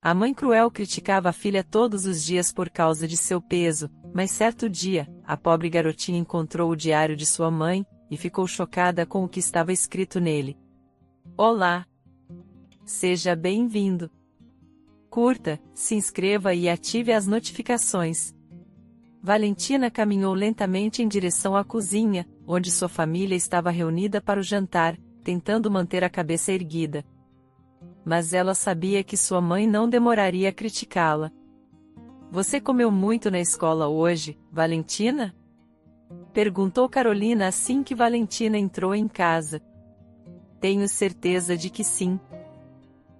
A mãe cruel criticava a filha todos os dias por causa de seu peso, mas certo dia, a pobre garotinha encontrou o diário de sua mãe, e ficou chocada com o que estava escrito nele. Olá! Seja bem-vindo! Curta, se inscreva e ative as notificações. Valentina caminhou lentamente em direção à cozinha, onde sua família estava reunida para o jantar, tentando manter a cabeça erguida. Mas ela sabia que sua mãe não demoraria a criticá-la. Você comeu muito na escola hoje, Valentina? Perguntou Carolina assim que Valentina entrou em casa. Tenho certeza de que sim.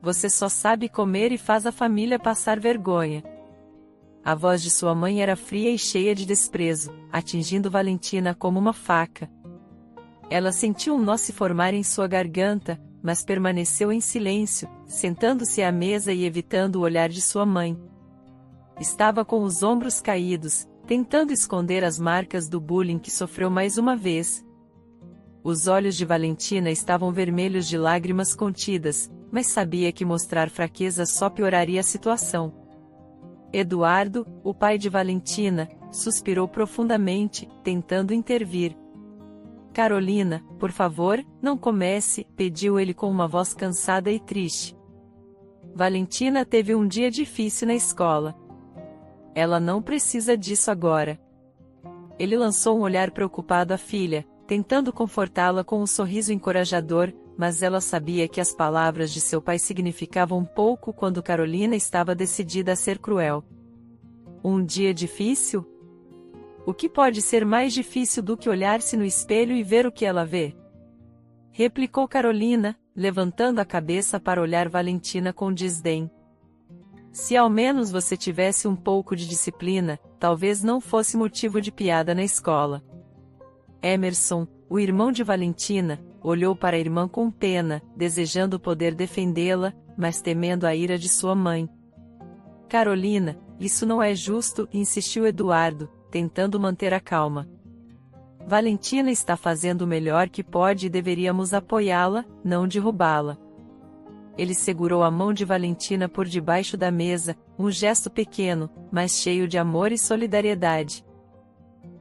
Você só sabe comer e faz a família passar vergonha. A voz de sua mãe era fria e cheia de desprezo, atingindo Valentina como uma faca. Ela sentiu um nó se formar em sua garganta, mas permaneceu em silêncio, sentando-se à mesa e evitando o olhar de sua mãe. Estava com os ombros caídos, tentando esconder as marcas do bullying que sofreu mais uma vez. Os olhos de Valentina estavam vermelhos de lágrimas contidas, mas sabia que mostrar fraqueza só pioraria a situação. Eduardo, o pai de Valentina, suspirou profundamente, tentando intervir. Carolina, por favor, não comece, pediu ele com uma voz cansada e triste. Valentina teve um dia difícil na escola. Ela não precisa disso agora. Ele lançou um olhar preocupado à filha, tentando confortá-la com um sorriso encorajador, mas ela sabia que as palavras de seu pai significavam pouco quando Carolina estava decidida a ser cruel. Um dia difícil? O que pode ser mais difícil do que olhar-se no espelho e ver o que ela vê? Replicou Carolina, levantando a cabeça para olhar Valentina com desdém. Se ao menos você tivesse um pouco de disciplina, talvez não fosse motivo de piada na escola. Emerson, o irmão de Valentina, olhou para a irmã com pena, desejando poder defendê-la, mas temendo a ira de sua mãe. Carolina, isso não é justo, insistiu Eduardo, tentando manter a calma. Valentina está fazendo o melhor que pode e deveríamos apoiá-la, não derrubá-la. Ele segurou a mão de Valentina por debaixo da mesa, um gesto pequeno, mas cheio de amor e solidariedade.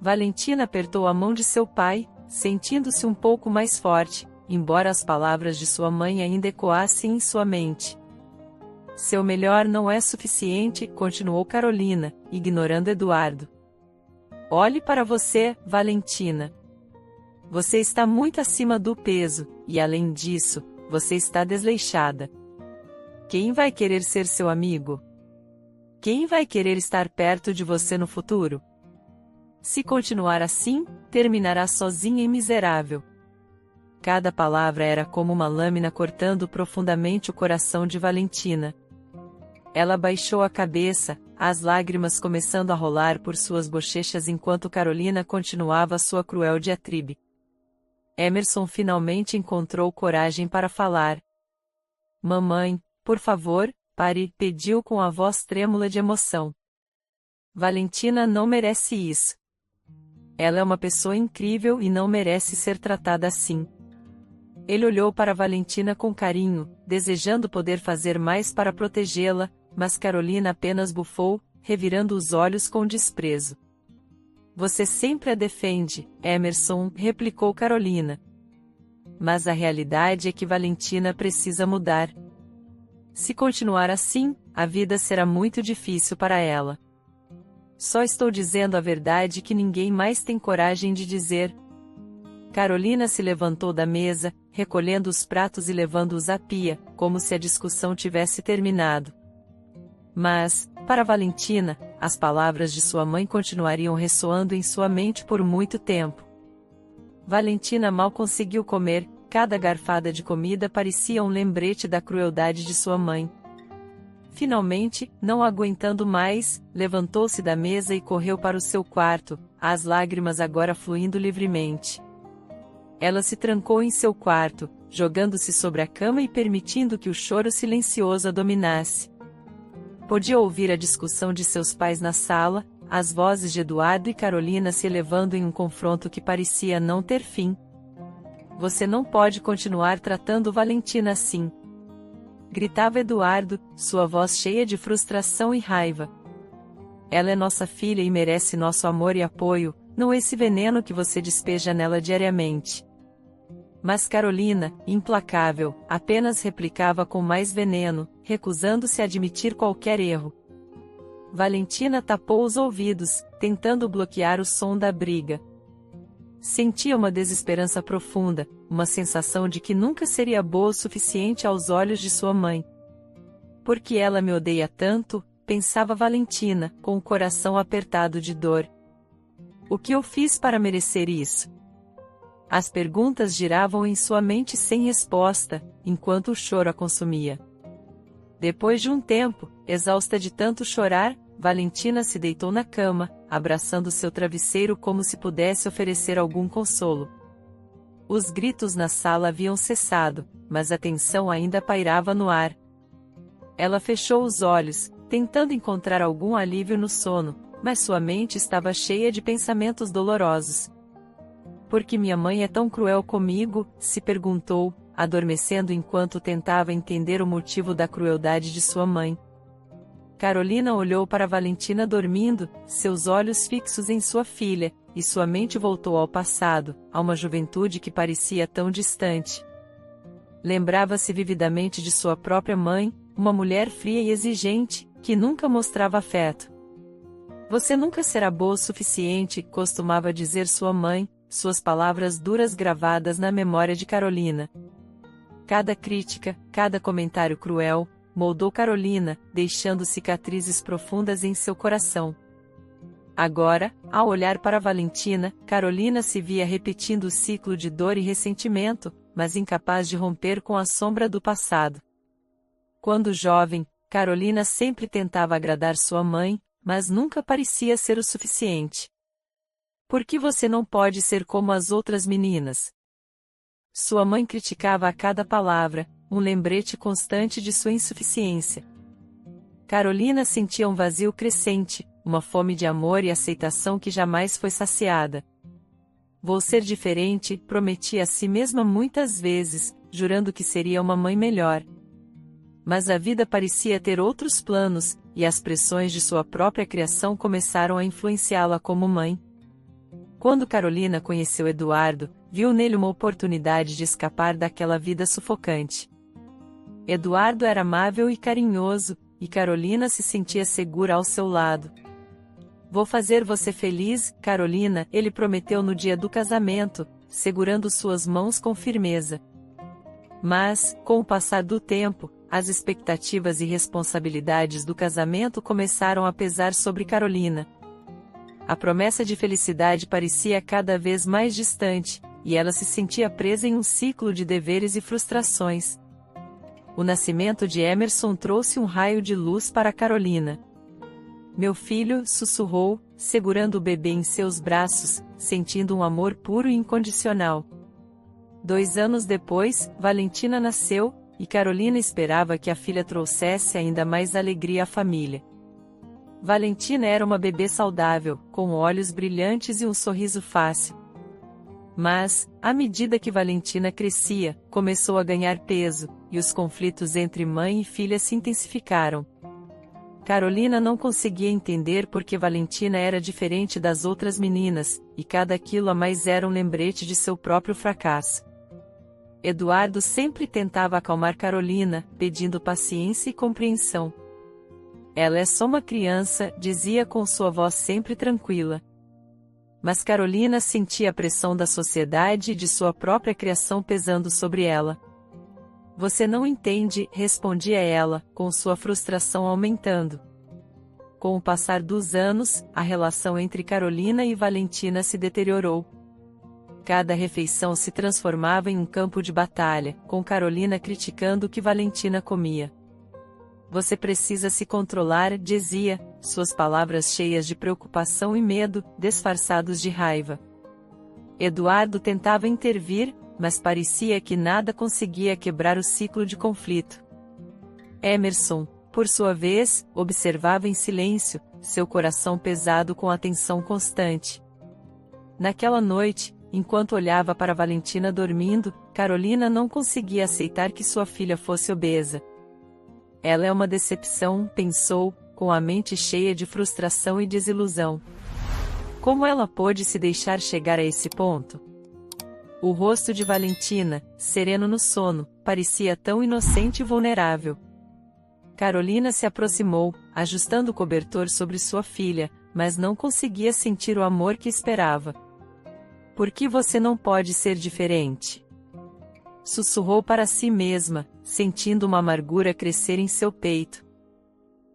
Valentina apertou a mão de seu pai, sentindo-se um pouco mais forte, embora as palavras de sua mãe ainda ecoassem em sua mente. Seu melhor não é suficiente, continuou Carolina, ignorando Eduardo. Olhe para você, Valentina. Você está muito acima do peso, e além disso, você está desleixada. Quem vai querer ser seu amigo? Quem vai querer estar perto de você no futuro? Se continuar assim, terminará sozinha e miserável. Cada palavra era como uma lâmina cortando profundamente o coração de Valentina. Ela baixou a cabeça, as lágrimas começando a rolar por suas bochechas enquanto Carolina continuava sua cruel diatribe. Emerson finalmente encontrou coragem para falar. Mamãe, por favor, pare, pediu com a voz trêmula de emoção. Valentina não merece isso. Ela é uma pessoa incrível e não merece ser tratada assim. Ele olhou para Valentina com carinho, desejando poder fazer mais para protegê-la, mas Carolina apenas bufou, revirando os olhos com desprezo. Você sempre a defende, Emerson, replicou Carolina. Mas a realidade é que Valentina precisa mudar. Se continuar assim, a vida será muito difícil para ela. Só estou dizendo a verdade que ninguém mais tem coragem de dizer. Carolina se levantou da mesa, recolhendo os pratos e levando-os à pia, como se a discussão tivesse terminado. Mas, para Valentina, as palavras de sua mãe continuariam ressoando em sua mente por muito tempo. Valentina mal conseguiu comer, cada garfada de comida parecia um lembrete da crueldade de sua mãe. Finalmente, não aguentando mais, levantou-se da mesa e correu para o seu quarto, as lágrimas agora fluindo livremente. Ela se trancou em seu quarto, jogando-se sobre a cama e permitindo que o choro silencioso a dominasse. Podia ouvir a discussão de seus pais na sala, as vozes de Eduardo e Carolina se elevando em um confronto que parecia não ter fim. Você não pode continuar tratando Valentina assim. gritava Eduardo, sua voz cheia de frustração e raiva. Ela é nossa filha e merece nosso amor e apoio, não esse veneno que você despeja nela diariamente. Mas Carolina, implacável, apenas replicava com mais veneno, recusando-se a admitir qualquer erro. Valentina tapou os ouvidos, tentando bloquear o som da briga. Sentia uma desesperança profunda, uma sensação de que nunca seria boa o suficiente aos olhos de sua mãe. Por que ela me odeia tanto? Pensava Valentina, com o coração apertado de dor. O que eu fiz para merecer isso? As perguntas giravam em sua mente sem resposta, enquanto o choro a consumia. Depois de um tempo, exausta de tanto chorar, Valentina se deitou na cama, abraçando seu travesseiro como se pudesse oferecer algum consolo. Os gritos na sala haviam cessado, mas a tensão ainda pairava no ar. Ela fechou os olhos, tentando encontrar algum alívio no sono, mas sua mente estava cheia de pensamentos dolorosos. Por que minha mãe é tão cruel comigo? Se perguntou, adormecendo enquanto tentava entender o motivo da crueldade de sua mãe. Carolina olhou para Valentina dormindo, seus olhos fixos em sua filha, e sua mente voltou ao passado, a uma juventude que parecia tão distante. Lembrava-se vividamente de sua própria mãe, uma mulher fria e exigente, que nunca mostrava afeto. Você nunca será boa o suficiente, costumava dizer sua mãe, suas palavras duras gravadas na memória de Carolina. Cada crítica, cada comentário cruel, moldou Carolina, deixando cicatrizes profundas em seu coração. Agora, ao olhar para Valentina, Carolina se via repetindo o ciclo de dor e ressentimento, mas incapaz de romper com a sombra do passado. Quando jovem, Carolina sempre tentava agradar sua mãe, mas nunca parecia ser o suficiente. Por que você não pode ser como as outras meninas? Sua mãe criticava a cada palavra, um lembrete constante de sua insuficiência. Carolina sentia um vazio crescente, uma fome de amor e aceitação que jamais foi saciada. Vou ser diferente, prometia a si mesma muitas vezes, jurando que seria uma mãe melhor. Mas a vida parecia ter outros planos, e as pressões de sua própria criação começaram a influenciá-la como mãe. Quando Carolina conheceu Eduardo, viu nele uma oportunidade de escapar daquela vida sufocante. Eduardo era amável e carinhoso, e Carolina se sentia segura ao seu lado. Vou fazer você feliz, Carolina, ele prometeu no dia do casamento, segurando suas mãos com firmeza. Mas, com o passar do tempo, as expectativas e responsabilidades do casamento começaram a pesar sobre Carolina. A promessa de felicidade parecia cada vez mais distante, e ela se sentia presa em um ciclo de deveres e frustrações. O nascimento de Emerson trouxe um raio de luz para Carolina. Meu filho, sussurrou, segurando o bebê em seus braços, sentindo um amor puro e incondicional. 2 anos depois, Valentina nasceu, e Carolina esperava que a filha trouxesse ainda mais alegria à família. Valentina era uma bebê saudável, com olhos brilhantes e um sorriso fácil. Mas, à medida que Valentina crescia, começou a ganhar peso, e os conflitos entre mãe e filha se intensificaram. Carolina não conseguia entender por que Valentina era diferente das outras meninas, e cada quilo a mais era um lembrete de seu próprio fracasso. Eduardo sempre tentava acalmar Carolina, pedindo paciência e compreensão. Ela é só uma criança, dizia com sua voz sempre tranquila. Mas Carolina sentia a pressão da sociedade e de sua própria criação pesando sobre ela. Você não entende, respondia ela, com sua frustração aumentando. Com o passar dos anos, a relação entre Carolina e Valentina se deteriorou. Cada refeição se transformava em um campo de batalha, com Carolina criticando o que Valentina comia. Você precisa se controlar, dizia, suas palavras cheias de preocupação e medo, disfarçados de raiva. Eduardo tentava intervir, mas parecia que nada conseguia quebrar o ciclo de conflito. Emerson, por sua vez, observava em silêncio, seu coração pesado com atenção constante. Naquela noite, enquanto olhava para Valentina dormindo, Carolina não conseguia aceitar que sua filha fosse obesa. Ela é uma decepção, pensou, com a mente cheia de frustração e desilusão. Como ela pôde se deixar chegar a esse ponto? O rosto de Valentina, sereno no sono, parecia tão inocente e vulnerável. Carolina se aproximou, ajustando o cobertor sobre sua filha, mas não conseguia sentir o amor que esperava. Por que você não pode ser diferente? Sussurrou para si mesma, sentindo uma amargura crescer em seu peito.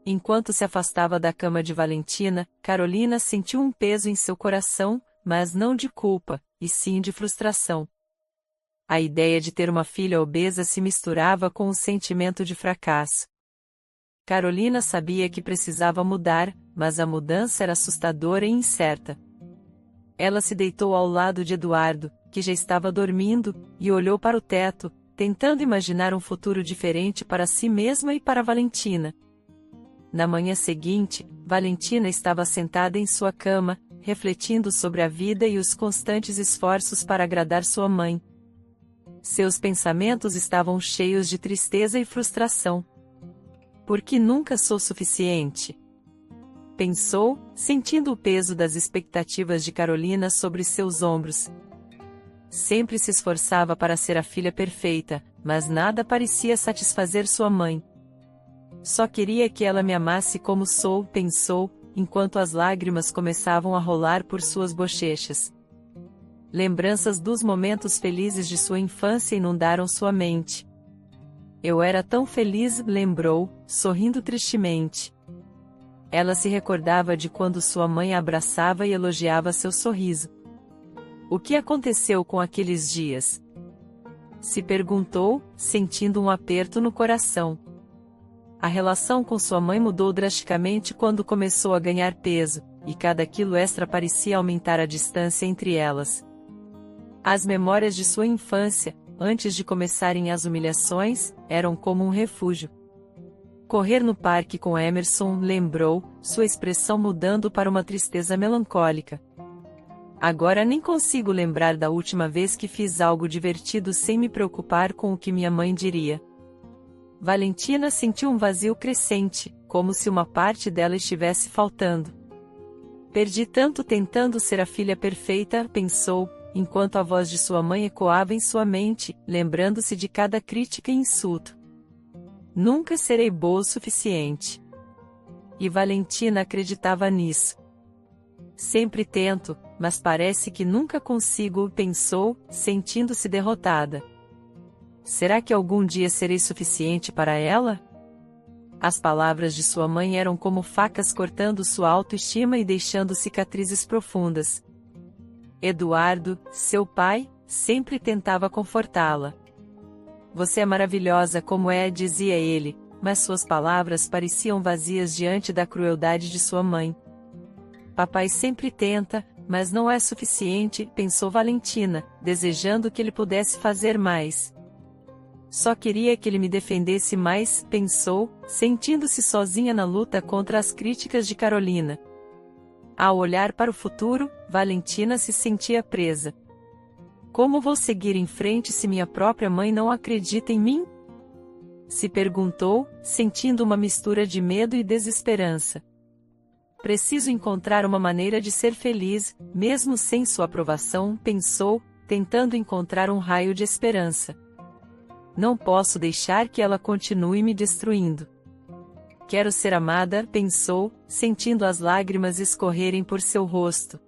Enquanto se afastava da cama de Valentina, Carolina sentiu um peso em seu coração, mas não de culpa, e sim de frustração. A ideia de ter uma filha obesa se misturava com o sentimento de fracasso. Carolina sabia que precisava mudar, mas a mudança era assustadora e incerta. Ela se deitou ao lado de Eduardo, que já estava dormindo, e olhou para o teto, tentando imaginar um futuro diferente para si mesma e para Valentina. Na manhã seguinte, Valentina estava sentada em sua cama, refletindo sobre a vida e os constantes esforços para agradar sua mãe. Seus pensamentos estavam cheios de tristeza e frustração. Por que nunca sou suficiente? Pensou, sentindo o peso das expectativas de Carolina sobre seus ombros. Sempre se esforçava para ser a filha perfeita, mas nada parecia satisfazer sua mãe. Só queria que ela me amasse como sou, pensou, enquanto as lágrimas começavam a rolar por suas bochechas. Lembranças dos momentos felizes de sua infância inundaram sua mente. Eu era tão feliz, lembrou, sorrindo tristemente. Ela se recordava de quando sua mãe a abraçava e elogiava seu sorriso. O que aconteceu com aqueles dias? Se perguntou, sentindo um aperto no coração. A relação com sua mãe mudou drasticamente quando começou a ganhar peso, e cada quilo extra parecia aumentar a distância entre elas. As memórias de sua infância, antes de começarem as humilhações, eram como um refúgio. Correr no parque com Emerson, lembrou, sua expressão mudando para uma tristeza melancólica. Agora nem consigo lembrar da última vez que fiz algo divertido sem me preocupar com o que minha mãe diria. Valentina sentiu um vazio crescente, como se uma parte dela estivesse faltando. Perdi tanto tentando ser a filha perfeita, pensou, enquanto a voz de sua mãe ecoava em sua mente, lembrando-se de cada crítica e insulto. Nunca serei boa o suficiente. E Valentina acreditava nisso. Sempre tento, mas parece que nunca consigo, pensou, sentindo-se derrotada. Será que algum dia serei suficiente para ela? As palavras de sua mãe eram como facas cortando sua autoestima e deixando cicatrizes profundas. Eduardo, seu pai, sempre tentava confortá-la. Você é maravilhosa como é, dizia ele, mas suas palavras pareciam vazias diante da crueldade de sua mãe. Papai sempre tenta, mas não é suficiente, pensou Valentina, desejando que ele pudesse fazer mais. Só queria que ele me defendesse mais, pensou, sentindo-se sozinha na luta contra as críticas de Carolina. Ao olhar para o futuro, Valentina se sentia presa. Como vou seguir em frente se minha própria mãe não acredita em mim? Se perguntou, sentindo uma mistura de medo e desesperança. Preciso encontrar uma maneira de ser feliz, mesmo sem sua aprovação, pensou, tentando encontrar um raio de esperança. Não posso deixar que ela continue me destruindo. Quero ser amada, pensou, sentindo as lágrimas escorrerem por seu rosto.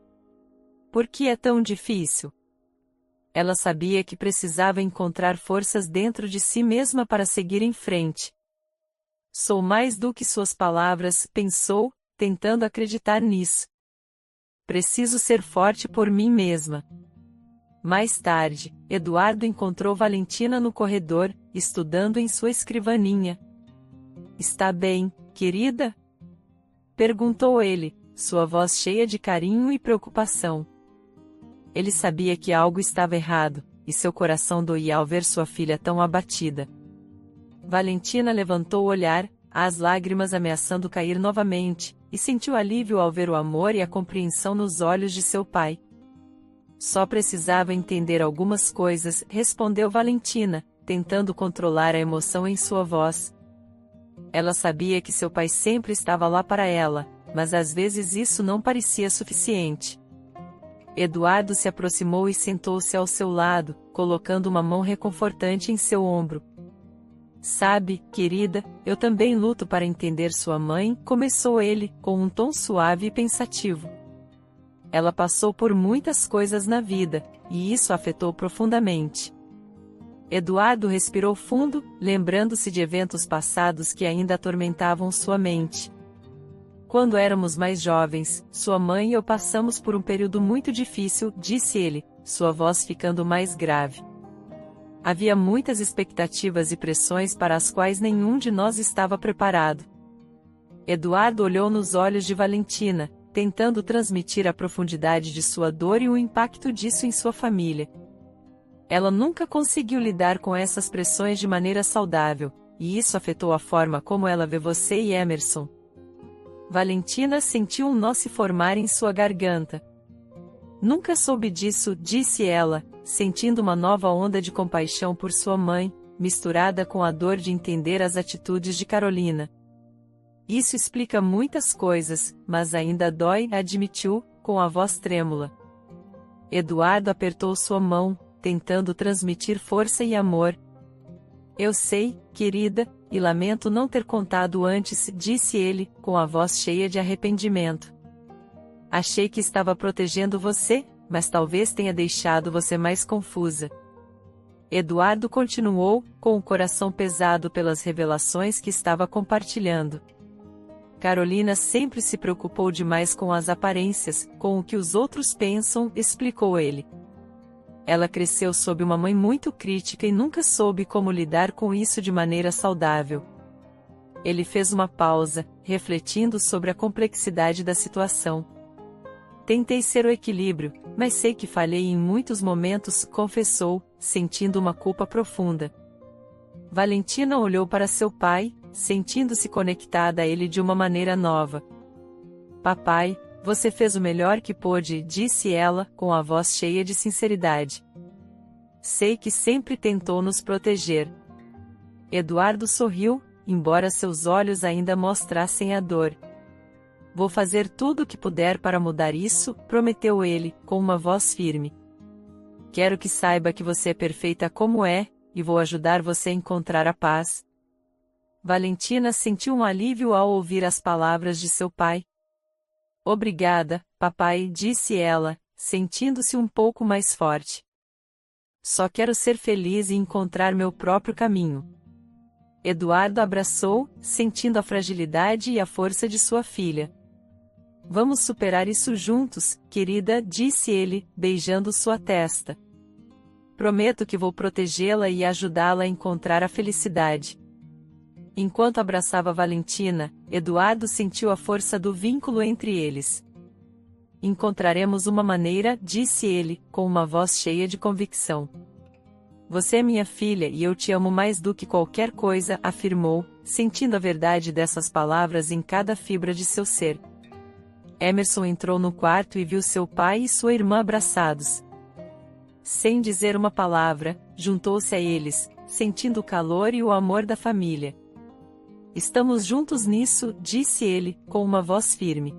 Por que é tão difícil? Ela sabia que precisava encontrar forças dentro de si mesma para seguir em frente. Sou mais do que suas palavras, pensou, tentando acreditar nisso. Preciso ser forte por mim mesma. Mais tarde, Eduardo encontrou Valentina no corredor, estudando em sua escrivaninha. Está bem, querida? Perguntou ele, sua voz cheia de carinho e preocupação. Ele sabia que algo estava errado, e seu coração doía ao ver sua filha tão abatida. Valentina levantou o olhar, as lágrimas ameaçando cair novamente, e sentiu alívio ao ver o amor e a compreensão nos olhos de seu pai. Só precisava entender algumas coisas, respondeu Valentina, tentando controlar a emoção em sua voz. Ela sabia que seu pai sempre estava lá para ela, mas às vezes isso não parecia suficiente. Eduardo se aproximou e sentou-se ao seu lado, colocando uma mão reconfortante em seu ombro. Sabe, querida, eu também luto para entender sua mãe, começou ele, com um tom suave e pensativo. Ela passou por muitas coisas na vida, e isso a afetou profundamente. Eduardo respirou fundo, lembrando-se de eventos passados que ainda atormentavam sua mente. Quando éramos mais jovens, sua mãe e eu passamos por um período muito difícil, disse ele, sua voz ficando mais grave. Havia muitas expectativas e pressões para as quais nenhum de nós estava preparado. Eduardo olhou nos olhos de Valentina, tentando transmitir a profundidade de sua dor e o impacto disso em sua família. Ela nunca conseguiu lidar com essas pressões de maneira saudável, e isso afetou a forma como ela vê você e Emerson. Valentina sentiu um nó se formar em sua garganta. Nunca soube disso, disse ela, sentindo uma nova onda de compaixão por sua mãe, misturada com a dor de entender as atitudes de Carolina. Isso explica muitas coisas, mas ainda dói, admitiu, com a voz trêmula. Eduardo apertou sua mão, tentando transmitir força e amor. Eu sei, querida, e lamento não ter contado antes, disse ele, com a voz cheia de arrependimento. Achei que estava protegendo você, mas talvez tenha deixado você mais confusa. Eduardo continuou, com o coração pesado pelas revelações que estava compartilhando. Carolina sempre se preocupou demais com as aparências, com o que os outros pensam, explicou ele. Ela cresceu sob uma mãe muito crítica e nunca soube como lidar com isso de maneira saudável. Ele fez uma pausa, refletindo sobre a complexidade da situação. Tentei ser o equilíbrio, mas sei que falhei em muitos momentos, confessou, sentindo uma culpa profunda. Valentina olhou para seu pai, sentindo-se conectada a ele de uma maneira nova. Papai, você fez o melhor que pôde, disse ela, com a voz cheia de sinceridade. Sei que sempre tentou nos proteger. Eduardo sorriu, embora seus olhos ainda mostrassem a dor. Vou fazer tudo o que puder para mudar isso, prometeu ele, com uma voz firme. Quero que saiba que você é perfeita como é, e vou ajudar você a encontrar a paz. Valentina sentiu um alívio ao ouvir as palavras de seu pai. Obrigada, papai, disse ela, sentindo-se um pouco mais forte. Só quero ser feliz e encontrar meu próprio caminho. Eduardo abraçou, sentindo a fragilidade e a força de sua filha. Vamos superar isso juntos, querida, disse ele, beijando sua testa. Prometo que vou protegê-la e ajudá-la a encontrar a felicidade. Enquanto abraçava Valentina, Eduardo sentiu a força do vínculo entre eles. Encontraremos uma maneira, disse ele, com uma voz cheia de convicção. Você é minha filha e eu te amo mais do que qualquer coisa, afirmou, sentindo a verdade dessas palavras em cada fibra de seu ser. Emerson entrou no quarto e viu seu pai e sua irmã abraçados. Sem dizer uma palavra, juntou-se a eles, sentindo o calor e o amor da família. Estamos juntos nisso, disse ele, com uma voz firme.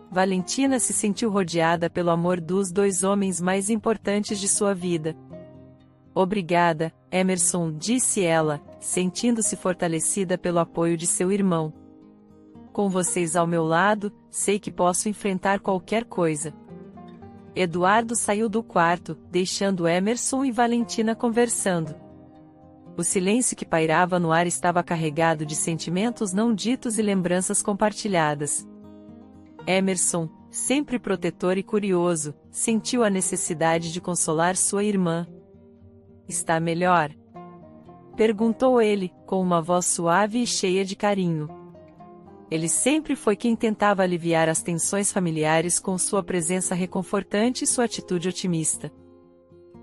Valentina se sentiu rodeada pelo amor dos dois homens mais importantes de sua vida. Obrigada, Emerson, disse ela, sentindo-se fortalecida pelo apoio de seu irmão. Com vocês ao meu lado, sei que posso enfrentar qualquer coisa. Eduardo saiu do quarto, deixando Emerson e Valentina conversando. O silêncio que pairava no ar estava carregado de sentimentos não ditos e lembranças compartilhadas. Emerson, sempre protetor e curioso, sentiu a necessidade de consolar sua irmã. Está melhor? Perguntou ele, com uma voz suave e cheia de carinho. Ele sempre foi quem tentava aliviar as tensões familiares com sua presença reconfortante e sua atitude otimista.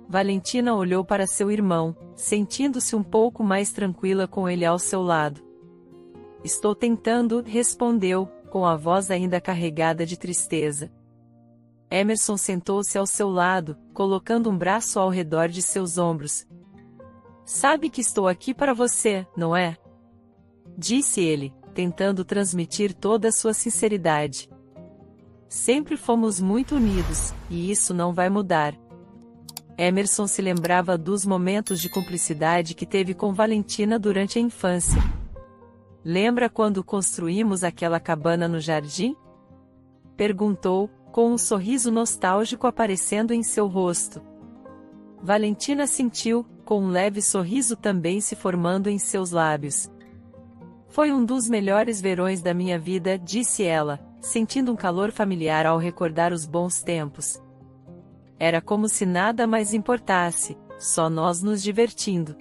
Valentina olhou para seu irmão, sentindo-se um pouco mais tranquila com ele ao seu lado. Estou tentando, respondeu, com a voz ainda carregada de tristeza. Emerson sentou-se ao seu lado, colocando um braço ao redor de seus ombros. Sabe que estou aqui para você, não é? disse ele, tentando transmitir toda a sua sinceridade. Sempre fomos muito unidos, e isso não vai mudar. Emerson se lembrava dos momentos de cumplicidade que teve com Valentina durante a infância. Lembra quando construímos aquela cabana no jardim? Perguntou, com um sorriso nostálgico aparecendo em seu rosto. Valentina sentiu, com um leve sorriso também se formando em seus lábios. Foi um dos melhores verões da minha vida, disse ela, sentindo um calor familiar ao recordar os bons tempos. Era como se nada mais importasse, só nós nos divertindo.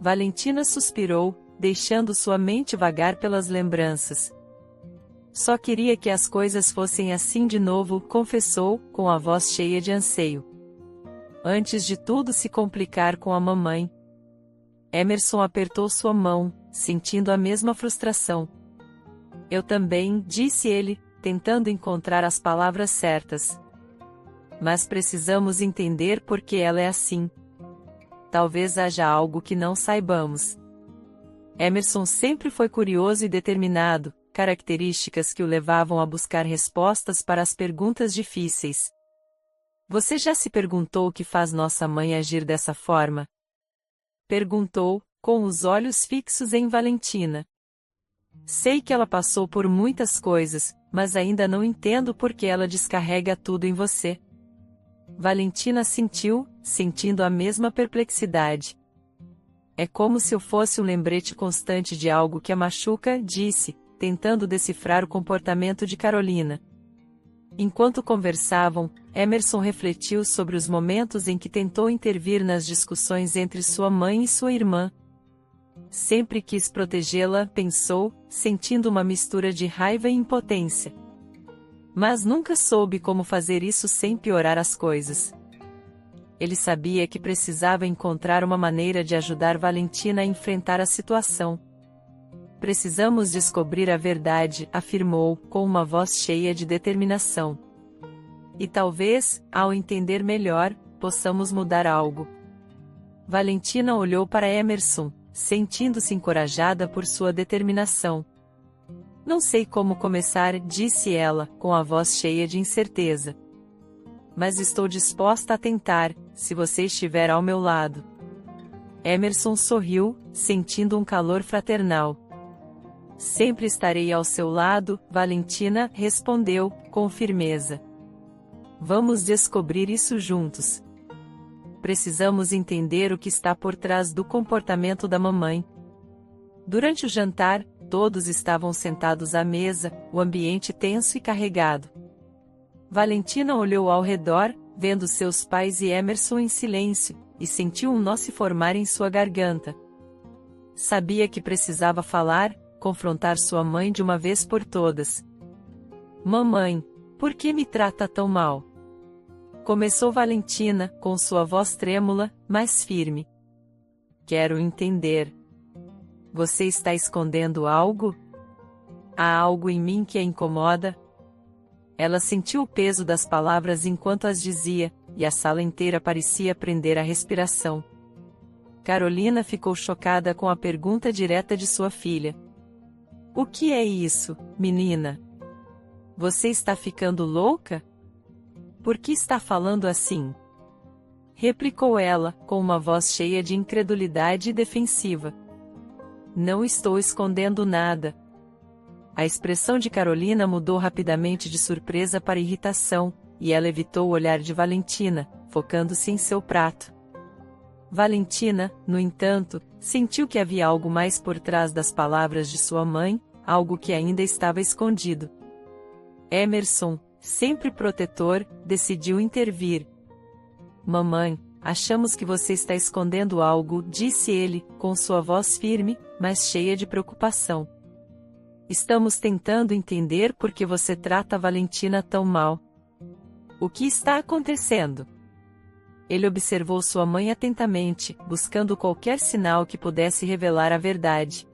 Valentina suspirou, deixando sua mente vagar pelas lembranças. Só queria que as coisas fossem assim de novo, confessou, com a voz cheia de anseio. Antes de tudo se complicar com a mamãe. Emerson apertou sua mão, sentindo a mesma frustração. Eu também, disse ele, tentando encontrar as palavras certas. Mas precisamos entender por que ela é assim. Talvez haja algo que não saibamos. Emerson sempre foi curioso e determinado, características que o levavam a buscar respostas para as perguntas difíceis. Você já se perguntou o que faz nossa mãe agir dessa forma? Perguntou, com os olhos fixos em Valentina. Sei que ela passou por muitas coisas, mas ainda não entendo por que ela descarrega tudo em você. Valentina assentiu, sentindo a mesma perplexidade. É como se eu fosse um lembrete constante de algo que a machuca, disse, tentando decifrar o comportamento de Carolina. Enquanto conversavam, Emerson refletiu sobre os momentos em que tentou intervir nas discussões entre sua mãe e sua irmã. Sempre quis protegê-la, pensou, sentindo uma mistura de raiva e impotência. Mas nunca soube como fazer isso sem piorar as coisas. Ele sabia que precisava encontrar uma maneira de ajudar Valentina a enfrentar a situação. Precisamos descobrir a verdade, afirmou, com uma voz cheia de determinação. E talvez, ao entender melhor, possamos mudar algo. Valentina olhou para Emerson, sentindo-se encorajada por sua determinação. Não sei como começar, disse ela, com a voz cheia de incerteza. Mas estou disposta a tentar, se você estiver ao meu lado. Emerson sorriu, sentindo um calor fraternal. Sempre estarei ao seu lado, Valentina respondeu, com firmeza. Vamos descobrir isso juntos. Precisamos entender o que está por trás do comportamento da mamãe. Durante o jantar, todos estavam sentados à mesa, o ambiente tenso e carregado. Valentina olhou ao redor, vendo seus pais e Emerson em silêncio, e sentiu um nó se formar em sua garganta. Sabia que precisava falar, confrontar sua mãe de uma vez por todas. Mamãe, por que me trata tão mal? Começou Valentina, com sua voz trêmula, mas firme. Quero entender. Você está escondendo algo? Há algo em mim que a incomoda? Ela sentiu o peso das palavras enquanto as dizia, e a sala inteira parecia prender a respiração. Carolina ficou chocada com a pergunta direta de sua filha. O que é isso, menina? Você está ficando louca? Por que está falando assim? Replicou ela, com uma voz cheia de incredulidade e defensiva. Não estou escondendo nada. A expressão de Carolina mudou rapidamente de surpresa para irritação, e ela evitou o olhar de Valentina, focando-se em seu prato. Valentina, no entanto, sentiu que havia algo mais por trás das palavras de sua mãe, algo que ainda estava escondido. Emerson, sempre protetor, decidiu intervir. Mamãe, achamos que você está escondendo algo, disse ele, com sua voz firme, mas cheia de preocupação. Estamos tentando entender por que você trata a Valentina tão mal. O que está acontecendo? Ele observou sua mãe atentamente, buscando qualquer sinal que pudesse revelar a verdade.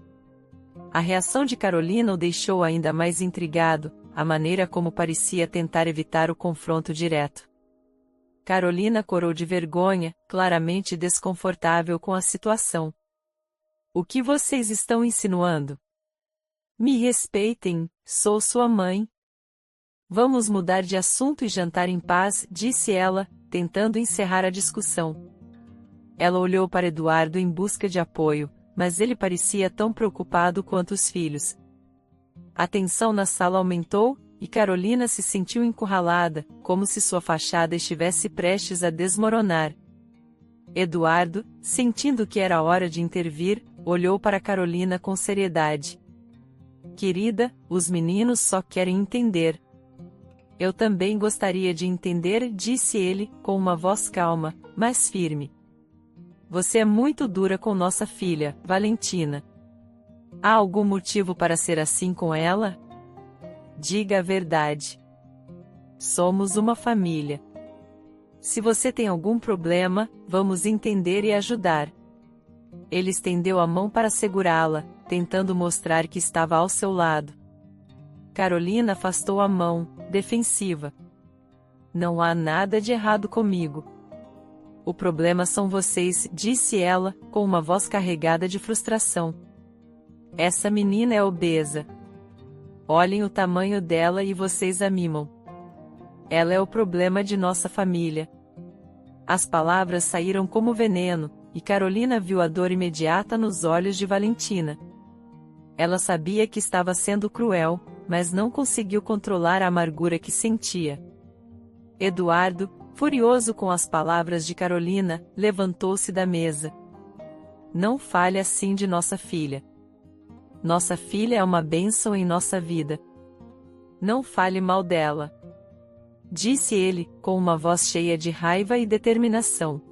A reação de Carolina o deixou ainda mais intrigado, a maneira como parecia tentar evitar o confronto direto. Carolina corou de vergonha, claramente desconfortável com a situação. O que vocês estão insinuando? Me respeitem, sou sua mãe. Vamos mudar de assunto e jantar em paz, disse ela, tentando encerrar a discussão. Ela olhou para Eduardo em busca de apoio, mas ele parecia tão preocupado quanto os filhos. A tensão na sala aumentou, e Carolina se sentiu encurralada, como se sua fachada estivesse prestes a desmoronar. Eduardo, sentindo que era hora de intervir, olhou para Carolina com seriedade. Querida, os meninos só querem entender. Eu também gostaria de entender, disse ele, com uma voz calma, mas firme. Você é muito dura com nossa filha, Valentina. Há algum motivo para ser assim com ela? Diga a verdade. Somos uma família. Se você tem algum problema, vamos entender e ajudar. Ele estendeu a mão para segurá-la, tentando mostrar que estava ao seu lado. Carolina afastou a mão, defensiva. Não há nada de errado comigo. O problema são vocês, disse ela, com uma voz carregada de frustração. Essa menina é obesa. Olhem o tamanho dela e vocês a mimam. Ela é o problema de nossa família. As palavras saíram como veneno, e Carolina viu a dor imediata nos olhos de Valentina. Ela sabia que estava sendo cruel, mas não conseguiu controlar a amargura que sentia. Eduardo, furioso com as palavras de Carolina, levantou-se da mesa. Não fale assim de nossa filha. Nossa filha é uma bênção em nossa vida. Não fale mal dela. Disse ele, com uma voz cheia de raiva e determinação.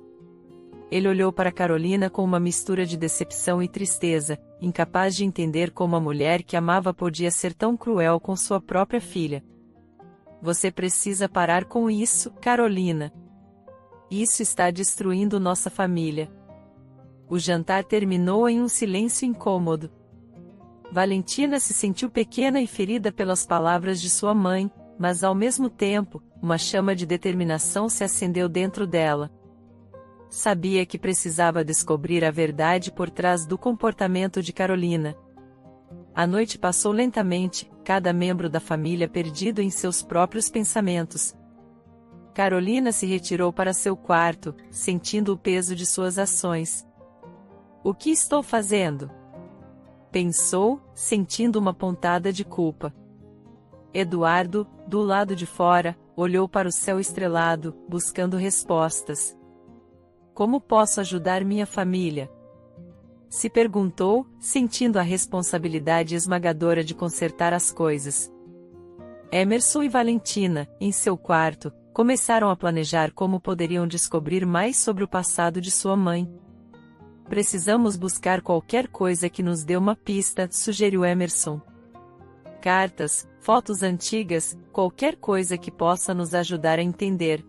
Ele olhou para Carolina com uma mistura de decepção e tristeza, incapaz de entender como a mulher que amava podia ser tão cruel com sua própria filha. Você precisa parar com isso, Carolina. Isso está destruindo nossa família. O jantar terminou em um silêncio incômodo. Valentina se sentiu pequena e ferida pelas palavras de sua mãe, mas ao mesmo tempo, uma chama de determinação se acendeu dentro dela. Sabia que precisava descobrir a verdade por trás do comportamento de Carolina. A noite passou lentamente, cada membro da família perdido em seus próprios pensamentos. Carolina se retirou para seu quarto, sentindo o peso de suas ações. O que estou fazendo? Pensou, sentindo uma pontada de culpa. Eduardo, do lado de fora, olhou para o céu estrelado, buscando respostas. Como posso ajudar minha família? Se perguntou, sentindo a responsabilidade esmagadora de consertar as coisas. Emerson e Valentina, em seu quarto, começaram a planejar como poderiam descobrir mais sobre o passado de sua mãe. Precisamos buscar qualquer coisa que nos dê uma pista, sugeriu Emerson. Cartas, fotos antigas, qualquer coisa que possa nos ajudar a entender.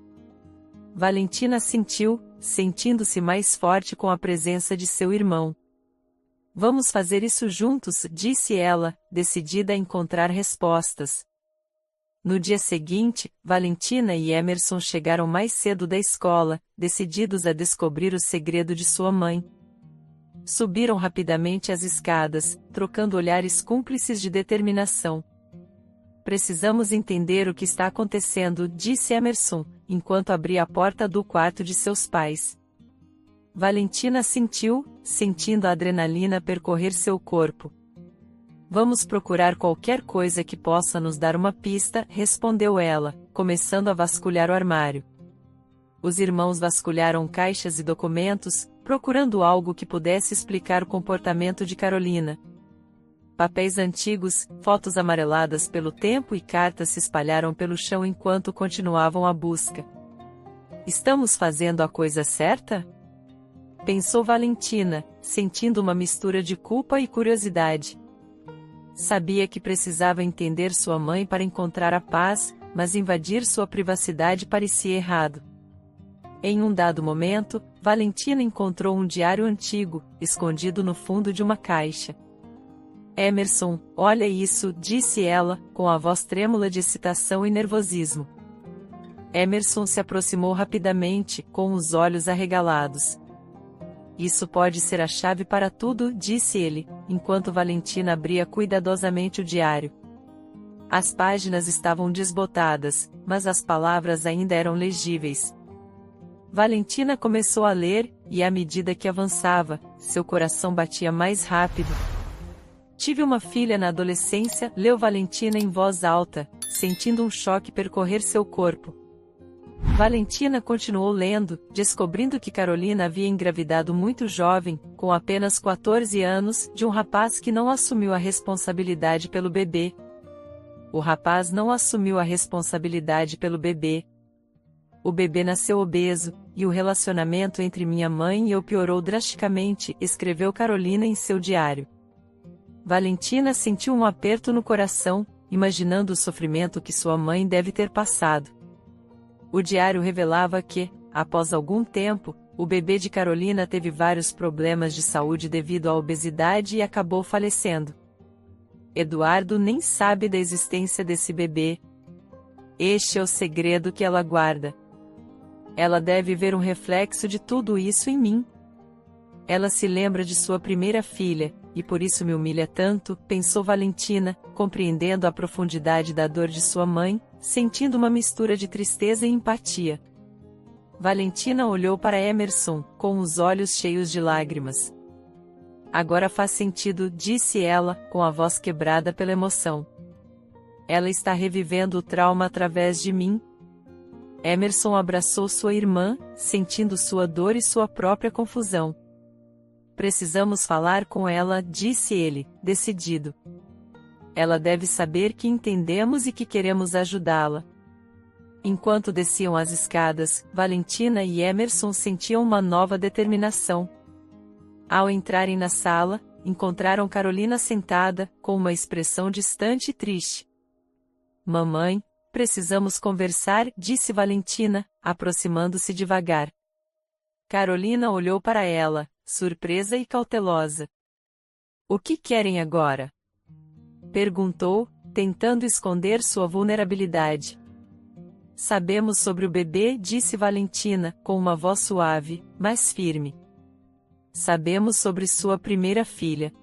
Valentina assentiu, sentindo-se mais forte com a presença de seu irmão. Vamos fazer isso juntos, disse ela, decidida a encontrar respostas. No dia seguinte, Valentina e Emerson chegaram mais cedo da escola, decididos a descobrir o segredo de sua mãe. Subiram rapidamente as escadas, trocando olhares cúmplices de determinação. Precisamos entender o que está acontecendo, disse Emerson, enquanto abria a porta do quarto de seus pais. Valentina assentiu, sentindo a adrenalina percorrer seu corpo. Vamos procurar qualquer coisa que possa nos dar uma pista, respondeu ela, começando a vasculhar o armário. Os irmãos vasculharam caixas e documentos, procurando algo que pudesse explicar o comportamento de Carolina. Papéis antigos, fotos amareladas pelo tempo e cartas se espalharam pelo chão enquanto continuavam a busca. Estamos fazendo a coisa certa? Pensou Valentina, sentindo uma mistura de culpa e curiosidade. Sabia que precisava entender sua mãe para encontrar a paz, mas invadir sua privacidade parecia errado. Em um dado momento, Valentina encontrou um diário antigo, escondido no fundo de uma caixa. Emerson, olha isso, disse ela, com a voz trêmula de excitação e nervosismo. Emerson se aproximou rapidamente, com os olhos arregalados. Isso pode ser a chave para tudo, disse ele, enquanto Valentina abria cuidadosamente o diário. As páginas estavam desbotadas, mas as palavras ainda eram legíveis. Valentina começou a ler, e à medida que avançava, seu coração batia mais rápido. Tive uma filha na adolescência, leu Valentina em voz alta, sentindo um choque percorrer seu corpo. Valentina continuou lendo, descobrindo que Carolina havia engravidado muito jovem, com apenas 14 anos, de um rapaz que não assumiu a responsabilidade pelo bebê. O rapaz não assumiu a responsabilidade pelo bebê. O bebê nasceu obeso, e o relacionamento entre minha mãe e eu piorou drasticamente, escreveu Carolina em seu diário. Valentina sentiu um aperto no coração, imaginando o sofrimento que sua mãe deve ter passado. O diário revelava que, após algum tempo, o bebê de Carolina teve vários problemas de saúde devido à obesidade e acabou falecendo. Eduardo nem sabe da existência desse bebê. Este é o segredo que ela guarda. Ela deve ver um reflexo de tudo isso em mim. Ela se lembra de sua primeira filha, e por isso me humilha tanto, pensou Valentina, compreendendo a profundidade da dor de sua mãe, sentindo uma mistura de tristeza e empatia. Valentina olhou para Emerson, com os olhos cheios de lágrimas. Agora faz sentido, disse ela, com a voz quebrada pela emoção. Ela está revivendo o trauma através de mim. Emerson abraçou sua irmã, sentindo sua dor e sua própria confusão. Precisamos falar com ela, disse ele, decidido. Ela deve saber que entendemos e que queremos ajudá-la. Enquanto desciam as escadas, Valentina e Emerson sentiam uma nova determinação. Ao entrarem na sala, encontraram Carolina sentada, com uma expressão distante e triste. Mamãe, precisamos conversar, disse Valentina, aproximando-se devagar. Carolina olhou para ela, surpresa e cautelosa. O que querem agora? Perguntou, tentando esconder sua vulnerabilidade. Sabemos sobre o bebê, disse Valentina, com uma voz suave, mas firme. Sabemos sobre sua primeira filha.